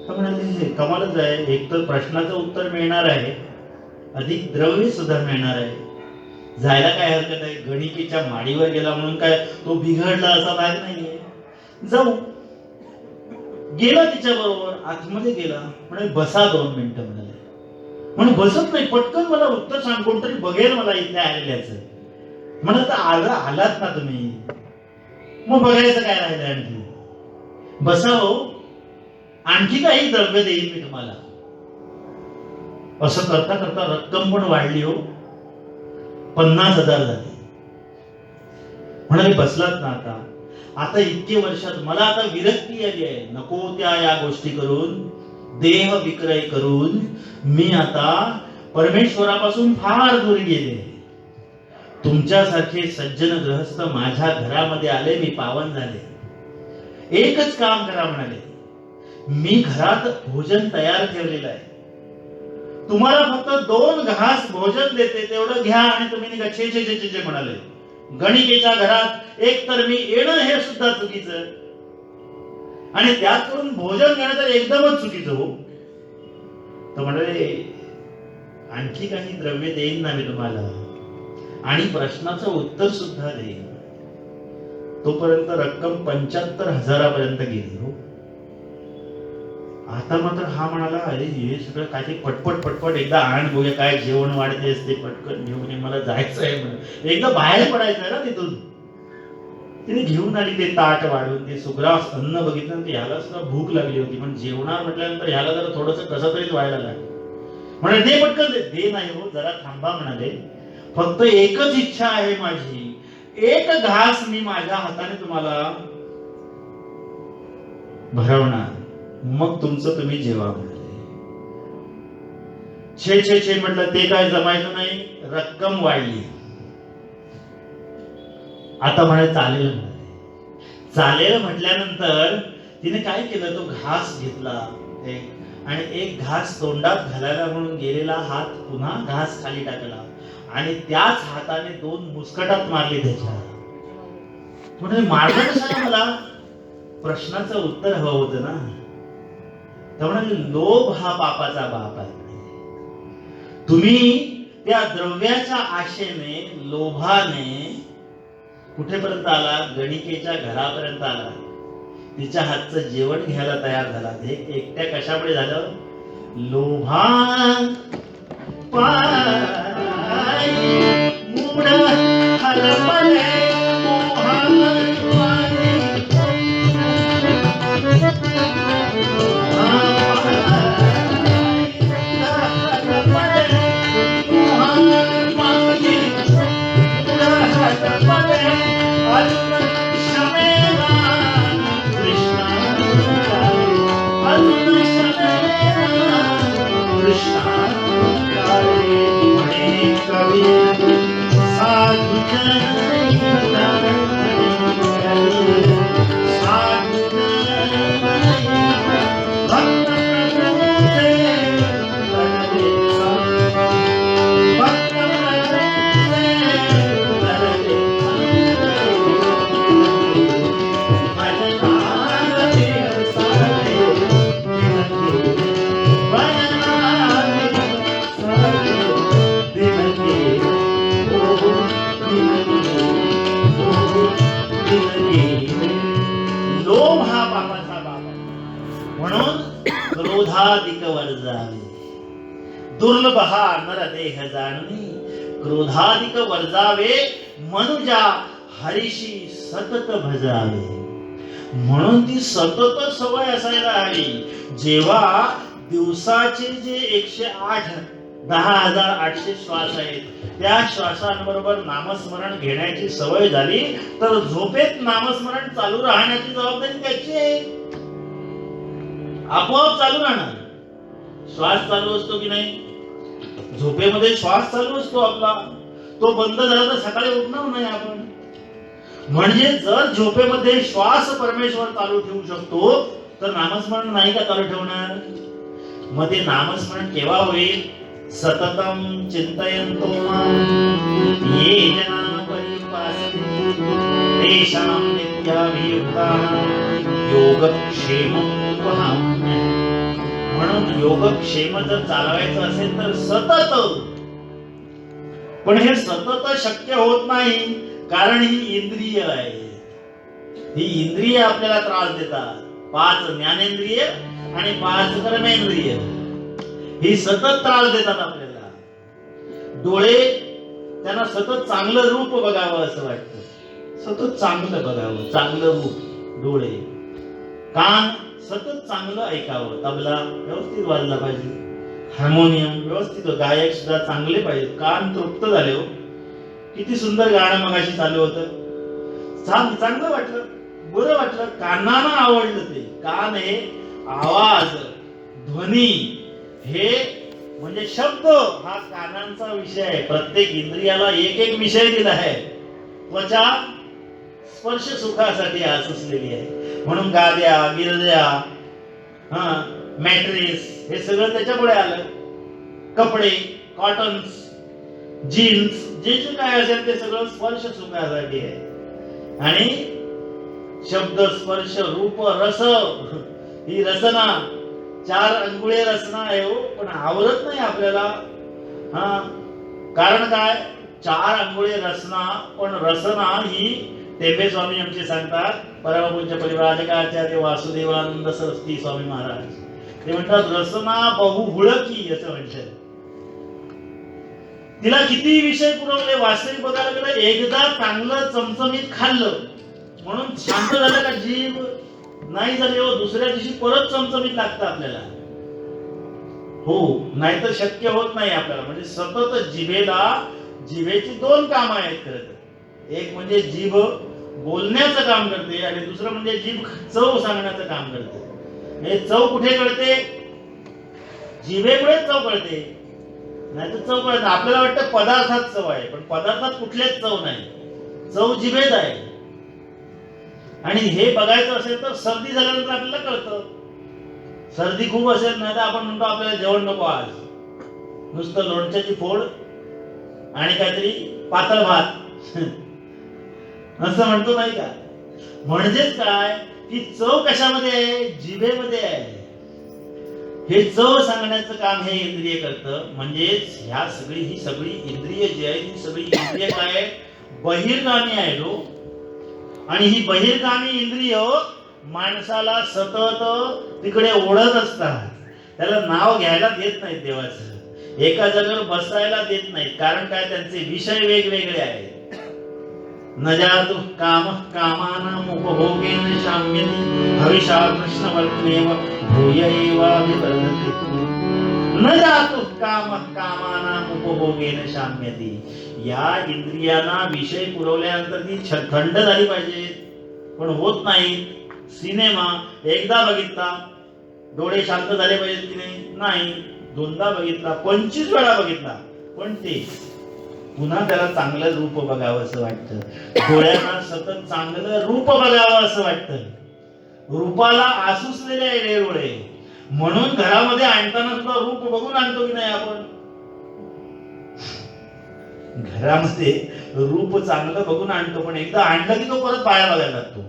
म्हणाले, कमालच आहे. एक तर प्रश्नाचं उत्तर मिळणार आहे, अधिक द्रव्य सुद्धा मिळणार आहे. जायला काय हरकत आहे? गणिकेच्या माडीवर गेला म्हणून काय तो बिघडला असा भाग नाहीये. जाऊ. गेला तिच्या बरोबर, आतमध्ये गेला. म्हणे, बसा 2 मिनिटं म्हणाले. म्हणे, बसत नाही, पटकन मला उत्तर सांग, कोणतरी बघेल मला इथे आलेल्याचं. म्हणत, आलात ना तुम्ही, मग बघायचं काय राहिलं आणखी? बसा हो, आणखी काही द्रव्य देईल मी तुम्हाला. असं करता करता रक्कम पण वाढली हो, 50,000 झाली. म्हणाले, बसलात ना आता? आता इतके वर्षात मला आता विरक्ती आली आहे. नको त्या या गोष्टी करून, देह विक्रय करून मी आता परमेश्वरापासून फार दूर गेले. तुमच्यासारखे सज्जन गृहस्थ माझ्या घरामध्ये आले, मी पावन झाले. एकच काम करा म्हणाले, मी घरात भोजन तयार ठेवलेलं आहे, तुम्हाला फक्त 2 घास भोजन देते, तेवढं घ्या आणि तुम्ही निघा. छे छे छे छे म्हणाले. गणिकेच्या घरात एक तर मी येणं हे सुद्धा चुकीचं, आणि त्यात करून भोजन घेणं तर एकदमच चुकीचं हो. तर म्हणाले, आणखी काही द्रव्य देईन ना मी तुम्हाला, आणि प्रश्नाचं उत्तर सुद्धा देईन. तोपर्यंत रक्कम 75,000 पर्यंत गेली हो. आता मात्र हा म्हणाला, अरे हे सगळं काय ते पटपट पटपट एकदा आण बघूया, काय जेवण वाढते असते, पटकन घेऊन ये, मला जायचं आहे म्हणून. एकदा बाहेर पडायचं आहे ना तिथून. तिने घेऊन आली ते ताट वाढून, ते सुग्रास अन्न बघितलं, ह्याला सुद्धा भूक लागली होती, पण जेवणार म्हटल्यानंतर ह्याला जरा थोडंसं कसं तरीच व्हायला लागलं. म्हणाले, दे पटकन दे. नाही हो, जरा थांबा म्हणाले, फक्त एकच इच्छा आहे माझी, एक घास मी माझ्या हाताने तुम्हाला भरवणार, मग तुमचं तुम्ही जेवा म्हणाले. छे छे छे म्हटलं ते काय जमायचं नाही, रक्कम वाढली. आता म्हणे चालेल म्हणाले. चालेल म्हटल्यानंतर तिने काय केलं, तो घास घेतला आणि एक घास तोंडात घालायला म्हणून गेलेला हात पुन्हा घास खाली टाकला आणि त्याच हाताने 2 मुस्कटात मारली त्याच्या. म्हणजे मारलं कशाला मला, प्रश्नाचं उत्तर हवं होतं ना. तर म्हणाले लोभ हा पापाचा बाप आहे. तुम्ही त्या द्रव्याच्या आशेने, लोभाने कुठेपर्यंत आला, गणिकेच्या घरापर्यंत आला. तिच्या हातचं जेवण घ्यायला तयार झाला. हे एकट्या कशामुळे झालं, लोभा पायी मूढ हरपले लोभ हा पापाचा बाप आहे. म्हणून क्रोधाधिक वर्जावे, दुर्लभ हा नरदेह जाणवी, क्रोधाधिक वर्जावे, मनुजा हरीशी सतत भजावे. म्हणून ती सतत सवय असायला हवी. जेव्हा दिवसाचे जे 108 10,800 श्वास आहेत, त्या श्वासांबरोबर नामस्मरण घेण्याची सवय झाली तर झोपेत नामस्मरण चालू राहण्याची जबाबदारी त्याची आहे. आपोआप चालू राहणार. श्वास चालू असतो की नाही, झोपेमध्ये श्वास चालू असतो आपला, तो बंद झाला तर सकाळी उठणार नाही आपण. म्हणजे जर झोपेमध्ये श्वास परमेश्वर चालू ठेवू शकतो तर नामस्मरण नाही का चालू ठेवणार. मग ते नामस्मरण केव्हा होईल, सततम चिंतयन्तो मां ये जना परिपासते तेषां नित्याभियुक्तानां योगक्षेमं वहाम्यहम्. म्हणून योगक्षेम जर चालवायचं असेल तर सतत, पण हे सतत शक्य होत नाही, कारण ही इंद्रिय आहे. ही इंद्रिय आपल्याला त्रास देतात. 5 ज्ञानेंद्रिय आणि 5 कर्मेंद्रिय ही सतत त्रास देतात आपल्याला. डोळे, त्यांना सतत चांगलं रूप बघावं असं वाटतं, सतत चांगलं बघावं, चांगलं रूप डोळे. कान, सतत चांगलं ऐकावं, तबला व्यवस्थित वाजला पाहिजे, हार्मोनियम व्यवस्थित, गायक सुद्धा चांगले पाहिजे. कान तृप्त झाले हो, किती सुंदर गाणं मगाशी चालू होतं, चांगलं वाटलं, बरं वाटलं, कानाला आवडलं ते. कान हे आवाज, ध्वनी, हे म्हणजे शब्द हा कानांचा विषय आहे. प्रत्येक इंद्रियाला एक एक विषय दिला आहे. त्वचा स्पर्श सुखासाठी आसुसलेली आहे, म्हणून गाद्या, गिरद्या, मॅट्रेस हे सगळं त्याच्यामुळे आलं. कपडे, कॉटन्स, जीन्स, जे जे काय असेल ते सगळं स्पर्श सुखासाठी आहे. आणि शब्द, स्पर्श, रूप, रस, ही रसना, 4 अंगुळे रसना आहे हो, पण आवरत नाही आपल्याला. कारण काय, 4 अंगुळे रसना, पण रसना ही टेंबे स्वामी आमचे सांगतात, परमपूज्य परिव्राजकाचार्य वासुदेवानंद सरस्वती स्वामी महाराज, ते म्हणतात रसना बहु हुळकी असं म्हणतात. तिला किती विषय पुरवले, वास्तविक बघायला गेलं, एकदा चांगलं चमचमीत खाल्लं म्हणून शांत झालं का जीभ नाही झाली हो, दुसऱ्या दिवशी परत चमचमीत लागतं आपल्याला. हो, नाहीतर शक्य होत नाही आपल्याला. म्हणजे सतत जिभेची 2 काम आहेत खरं तर. एक म्हणजे जीभ बोलण्याचं काम करते आणि दुसरं म्हणजे जीभ चव सांगण्याचं काम करते. हे चव कुठे कळते? जिभेमुळे चव कळते, नाही तर चव कळत. आपल्याला वाटतं पदार्थात चव आहे, पण पदार्थात कुठलेच चव नाही, चव जिभेत आहे. आणि हे बघायचं असेल तर सर्दी झाल्यानंतर आपल्याला कळतं. सर्दी खूप असेल ना तर आपण म्हणतो आपल्याला जेवण नको आज, नुसतं लोणच्याची फोड आणि काहीतरी पातळ भात असं म्हणतो नाही का? म्हणजेच काय की चव कशामध्ये आहे? जिभेमध्ये आहे. हे चव सांगण्याचं काम हे इंद्रिय करतं. म्हणजेच ही सगळी इंद्रिय जी आहे, ही सगळी इंद्रिय काय आहे? बहिर्गामी आहे हो. आणि ही बहिर्गामी इंद्रिय माणसाला सतत तिकडे ओढत असतात. त्याला नाव घ्यायला देत नाहीत देवाचं, एका जागेवर बसायला देत नाहीत. कारण काय? त्यांचे विषय वेगवेगळे आहेत. न जातु काम कामानां उपभोगेन शाम्यति हविषा कृष्णवर्त्मेव भूय एवाभिवर्धते. न जातु काम कामानां उपभोगेन शाम्यति. या इंद्रियांना विषय पुरवल्यानंतर ती थंड झाली पाहिजे, पण होत नाही. सिनेमा एकदा बघितला, डोळे शांत झाले पाहिजेत की नाही? दोनदा बघितला, 25 वेळा बघितला, पण ते पुन्हा त्याला चांगलं रूप बघावं असं वाटतं. डोळ्यांना सतत चांगलं रूप बघावं असं वाटतं. रूपाला आसुसलेले आहे डोळे, म्हणून घरामध्ये आणताना सुद्धा रूप बघून आणतो की नाही आपण? घरामध्ये रूप चांगलं बघून आणतो, पण एकदा आणलं की तो परत बाहेर बघायला लागतो,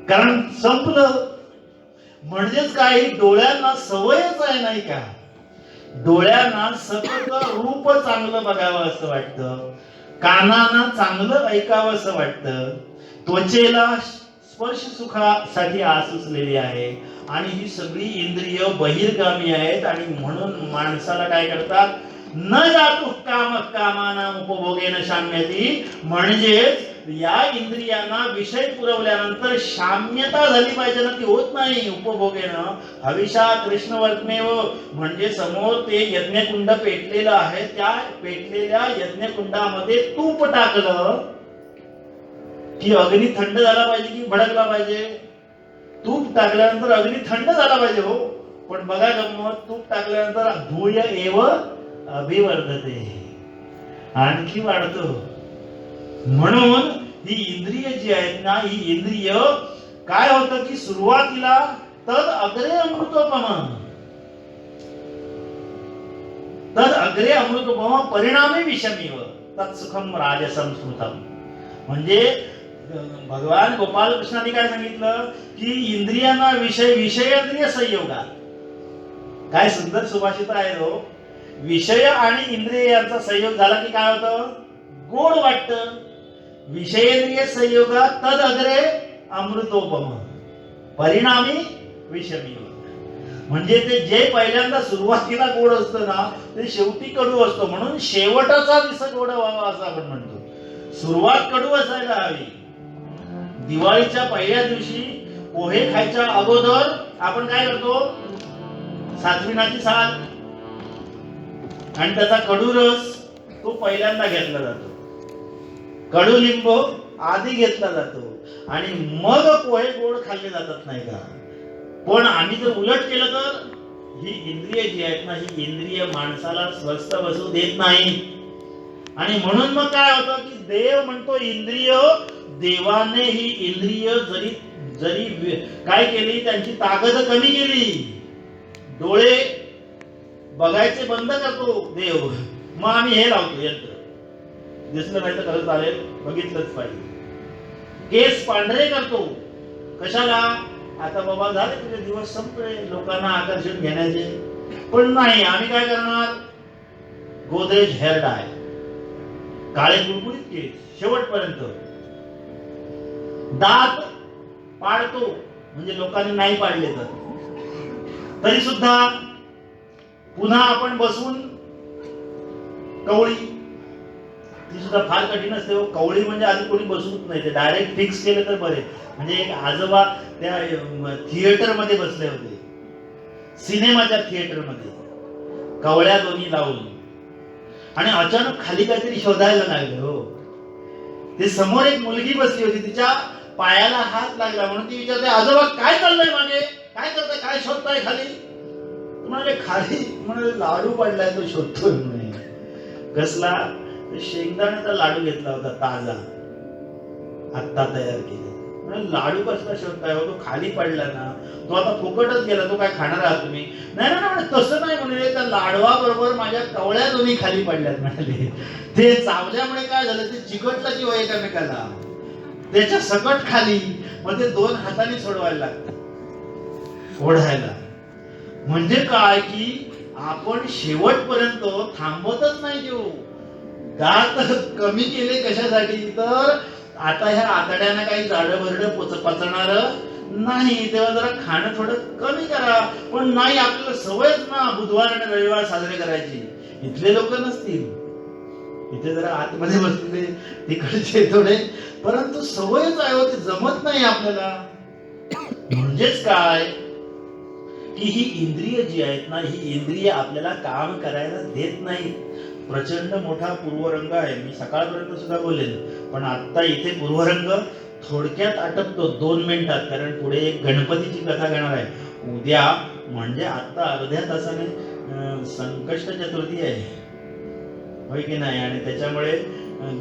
कारण संपलं. म्हणजेच काय? डोळ्यांना सवयच आहे नाही का? डोळ्यांना सतत रूप चांगलं बघावं असं वाटतं, कानांना चांगलं ऐकावं असं वाटतं, त्वचेला स्पर्श सुखासाठी आसुसलेली आहे. आणि ही सगळी इंद्रिय बहिर्गामी आहेत. आणि म्हणून माणसाला काय करतात? न जातु काम कामानां उपभोगेन शाम्यति. म्हणजेच या इंद्रियांना विषय पुरवल्यानंतर शाम्यता झाली पाहिजे ना, ती होत नाही. उपभोगेन हविषा कृष्णवर्त्मेव. म्हणजे समोर ते यज्ञकुंड पेटलेलं आहे, त्या पेटलेल्या यज्ञकुंडामध्ये तूप टाकलं की अग्नी थंड झाला पाहिजे की भडकला पाहिजे? तूप टाकल्यानंतर अग्नी थंड झाला पाहिजे हो. पण बघा गंमत, तूप टाकल्यानंतर भूय एव अभिवर्धते, आणखी वाढतो. म्हणून ही इंद्रिय जी आहेत ना, ही इंद्रिय काय होतं की सुरुवातीला तद अग्रे अमृतोपम परिणामी विषमीव तत्सुखम राजसं स्मृतम. म्हणजे भगवान गोपाल कृष्णाने काय सांगितलं की इंद्रियांना विषयेंद्रिय संयोगात. काय सुंदर सुभाषित आहे हो. विषय आणि इंद्रिय यांचा संयोग झाला की काय होतं? गोड वाटतं. विषयेंद्रिय संयोगात तद अग्रे अमृतोपम परिणामी विषमीव. म्हणजे ते जे पहिल्यांदा सुरुवातीला गोड असतं ना, ते शेवटी कडू असतं. म्हणून शेवटाचा दिस गोड व्हावा असं आपण म्हणतो. सुरुवात कडू असायला हवी. दिवाळीच्या पहिल्या दिवशी पोहे खायच्या अगोदर आपण काय करतो? सातविनाची साल आणि त्याचा कडू रस तो पहिल्यांदा घेतला जातो, कडुलिंब आधी घेतला जातो, आणि मग पोहे गोड खाल्ले जातात नाही का? पण आम्ही जर उलट केलं तर ही इंद्रिय जी आहेत ना, ही इंद्रिय माणसाला स्वस्थ बसू देत नाही. आणि म्हणून मग काय होतं की देव म्हणतो इंद्रिय, देवाने ही इंद्रिय जरी काय केली, त्यांची ताकद कमी केली. डोळे बघायचे बंद करतो देव, मग आम्ही हे लावतो यंत्र. दिसलं नाही तर खरं चालेल, बघितलंच पाहिजे. केस पांढरे करतो, कशाला? आता बाबा झाले तुझे दिवस संपले लोकांना आकर्षण घेण्याचे. पण नाही, आम्ही काय करणार? गोदरेज हेअर डाय, काळे कुळकुळीत केस शेवटपर्यंत. दात पाडतो, म्हणजे लोकांनी नाही पाडले तरी सुद्धा पुन्हा आपण बसून कवळी, ती सुद्धा फार कठीण असते हो. कवळी म्हणजे आधी कोणी बसवत नाही, ते डायरेक्ट फिक्स केलं तर बरे. म्हणजे एक आजोबा त्या थिएटर मध्ये बसले होते, सिनेमाच्या थिएटर मध्ये, कवळ्या दोन्ही लावून, आणि अचानक खाली काहीतरी शोधायला लागले हो. ते समोर एक मुलगी बसली होती, तिच्या पायाला हात लागला म्हणून ती विचारते, आजोबा काय चाललंय मागे, काय करताय, काय शोधताय खाली? म्हणाले खाली म्हणाले लाडू पडलाय तो शोधतोय म्हणे. कसला? शेंगदाण्याचा लाडू घेतला होता ताजा, आत्ता तयार केला. लाडू कसला शोधताय? तो खाली पडला ना, तो आता फुकटच गेला, तो काय खाणार आहात तुम्ही? नाही नाही तसं नाही म्हणे, त्या लाडवा बरोबर माझ्या कवळ्या दोन्ही खाली पडल्यात म्हणाले. ते चावल्यामुळे काय झालं, ते चिकटलं की एकामेकाला, त्याच्या सकट खाली. मग ते दोन हाताने सोडवायला लागतं, ओढायला. म्हणजे काय की आपण शेवटपर्यंत थांबतच नाही. देऊ दात कमी केले कशासाठी? तर आता ह्या आतड्यांना काही जाडं भरडं पचणार नाही, तेव्हा जरा खाणं थोडं कमी करा. पण नाही, आपल्याला सवयच ना बुधवार आणि रविवार साजरे करायची. इथले लोक नसतील, इथे जरा आतमध्ये बसलेले तिकडचे थोडे, परंतु सवयच आहे, ते जमत नाही आपल्याला. म्हणजेच काय की ही इंद्रिय जी आहेत ना, ही इंद्रिय आपल्याला काम करायला देत नाही. प्रचंड मोठा पूर्वरंग आहे, मी सकाळपर्यंत सुद्धा बोलेन, पण आता इथे पूर्वरंग थोडक्यात आटपतो 2 मिनिटात, कारण पुढे एक गणपतीची कथा घेणार आहे उद्या. म्हणजे आता अर्ध्या तासाने संकष्ट चतुर्थी आहे, होय की नाही? आणि त्याच्यामुळे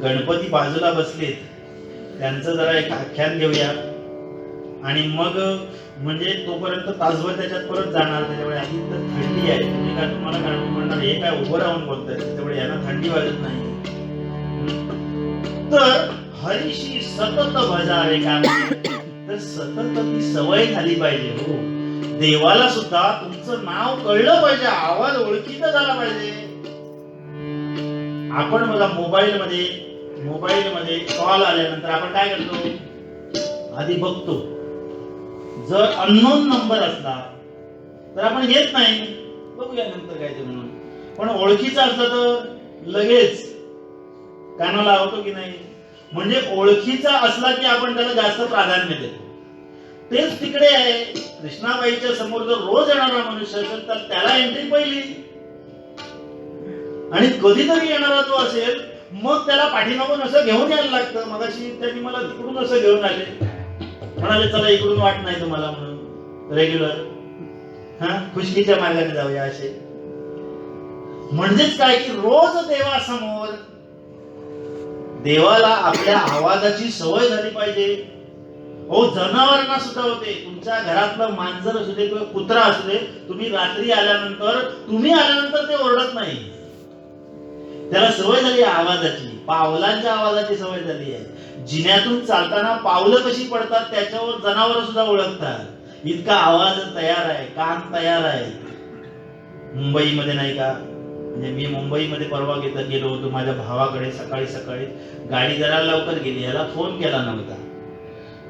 गणपती बाजूला बसलेत, त्यांचं जरा एक आख्यान घेऊया. आणि मग म्हणजे तोपर्यंत तासभर त्याच्यात परत जाणार. त्याच्यामुळे आधी तर थंडी आहे, तुम्ही काय तुम्हाला काय म्हणणार, हे काय उभं राहून बोलताय, त्याच्यामुळे यांना थंडी वाजत नाही. तर हरीशी सतत भजावे काम, तर सतत ती सवय झाली पाहिजे. हो, देवाला सुद्धा तुमचं नाव कळलं पाहिजे, आवाज ओळखीचा झाला पाहिजे. आपण बघा मोबाईल मध्ये कॉल आल्यानंतर आपण काय करतो? आधी बघतो. जर अननोन नंबर असला तर आपण घेत नाही, बघूया नंतर काय ते म्हणून. पण ओळखीचा असला तर लगेच कानाला लावतो की नाही? म्हणजे ओळखीचा असला की आपण त्याला जास्त प्राधान्य देतो. तेच तिकडे आहे, कृष्णाबाईच्या समोर जर रोज येणारा मनुष्य असेल तर त्याला एंट्री पहिली, आणि कधीतरी येणारा जो असेल मग त्याला पाठीमागून असं घेऊन यायला लागतं. मगाशी त्यांनी मला तिकडून असं घेऊन आले, म्हणाले चला इकडून वाट नाही तुम्हाला म्हणून, रेग्युलर खुशकीच्या मार्गाने जाऊया असे. म्हणजेच काय की रोज देवासमोर, देवाला आपल्या आवाजाची सवय झाली पाहिजे. हो, जनावरांना सुद्धा होते. तुमच्या घरातलं मांजर असू दे किंवा कुत्रा असू दे, तुम्ही रात्री आल्यानंतर ते ओरडत नाही, त्याला सवय झाली आवाजाची, पावलांच्या आवाजाची सवय झाली आहे. जिन्यातून चालताना पावलं कशी पडतात त्याच्यावर जनावर सुद्धा ओळखतात. इतका आवाज तयार आहे, कान तयार आहे. मुंबईमध्ये नाही का, म्हणजे मी मुंबईमध्ये परवा गेलो होतो माझ्या भावाकडे. सकाळी गाडी जरा लवकर गेली, याला फोन केला नव्हता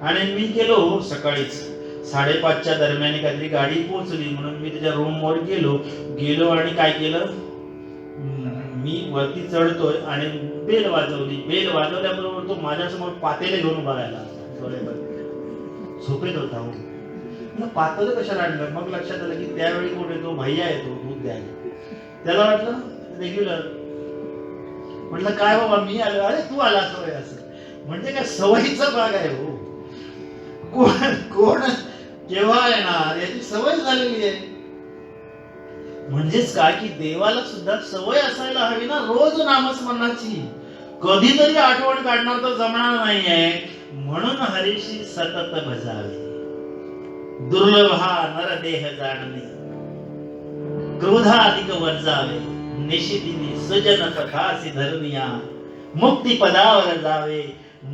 आणि मी गेलो सकाळीच 5:30च्या दरम्यान काहीतरी गाडी पोहोचली म्हणून मी त्याच्या रूमवर गेलो आणि काय केलं, मी वरती चढतोय आणि बेल वाजवल्याबरोबर तो माझ्यासमोर पातेले घेऊन बघायला. झोपेत होता हो, पातेले कशाला आणलं? मग लक्षात आलं की त्यावेळी कोण तो भैया येतो दूध द्यायला. त्याला वाटलं रेग्युलर, म्हटलं काय बाबा मी आलो, अरे तू आला सवय. असं म्हणजे काय सवयीचा भाग आहे हो, कोण केव्हा येणार याची सवय झालेली आहे. म्हणजेच काय की देवाला सुद्धा सवय असायला हवी ना रोज नामस्मरणाची. कधीतरी आठवण काढणार तर जमणार नाहीये. म्हणून हरीशी सतत भजावे, दुर्लभा नरदेह जाणणे, क्रोधाधिक वर्जावे, निशिदिनी सजन सखासी धर्मिया, मुक्ती पदावर जावे,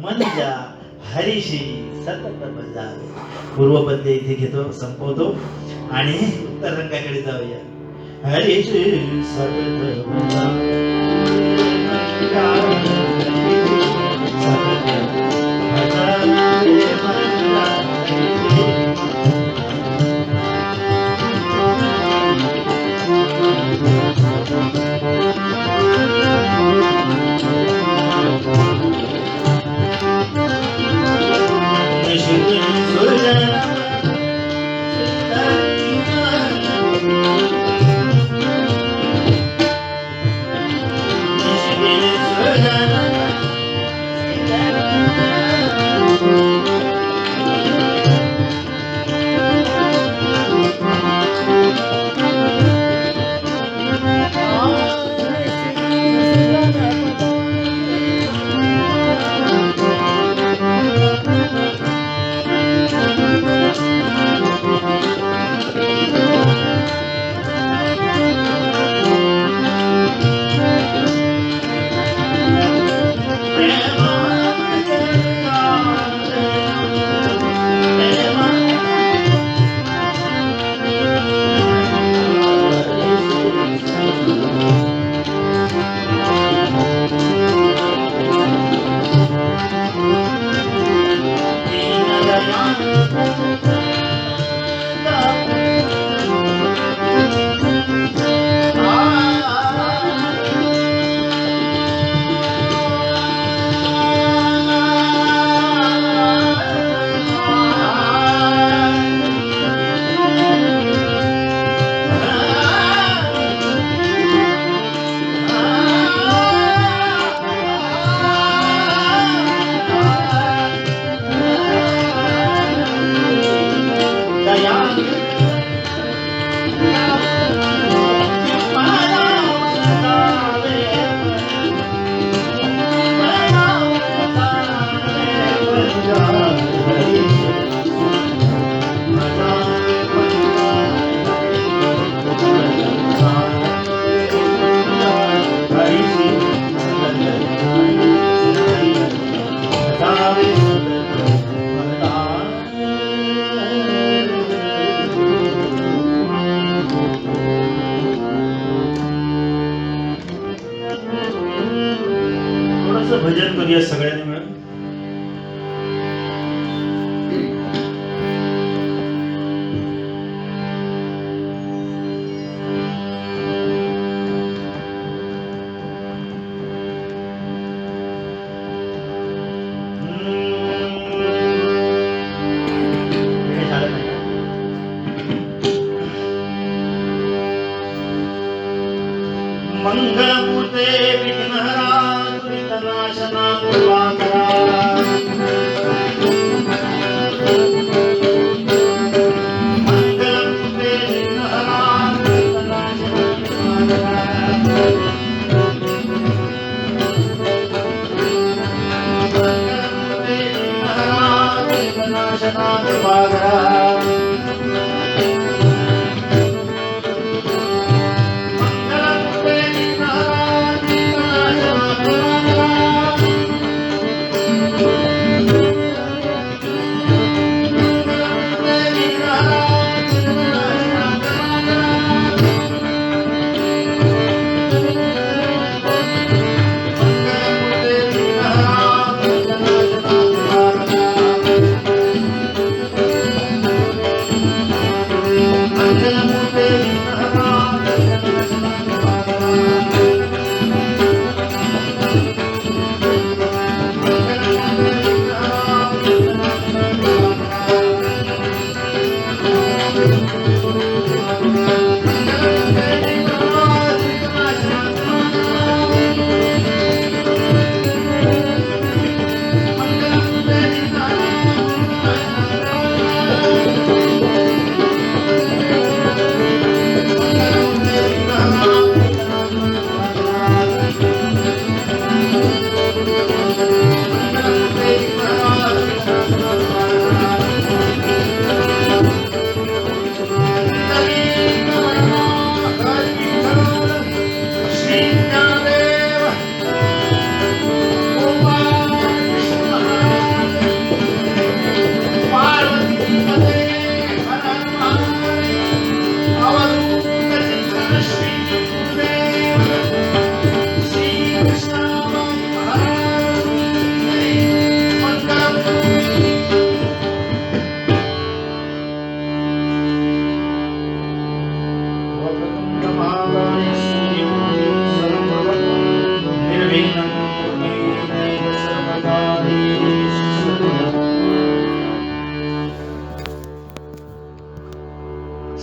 मंजा हरीशी सतत भजावे. पूर्वपद्य इथे घेतो, संपवतो आणि उत्तर रंगाकडे जाऊया. हरीशी सतत भजावे, थोडंसं भजन करूया सगळ्यांनी मिळून. हे झालं नाही का? मंगलमूर्ते विघ्नहरा दुरितनाशना कृपाकरा. मंगलमूर्ते विघ्नहरा दुरितनाशना कृपाकरा. मंगलमूर्ते विघ्नहरा दुरितनाशना कृपाकरा.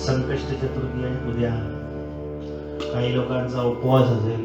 संकष्टी चतुर्थी आहे उद्या. काही लोकांचा उपवास असेल.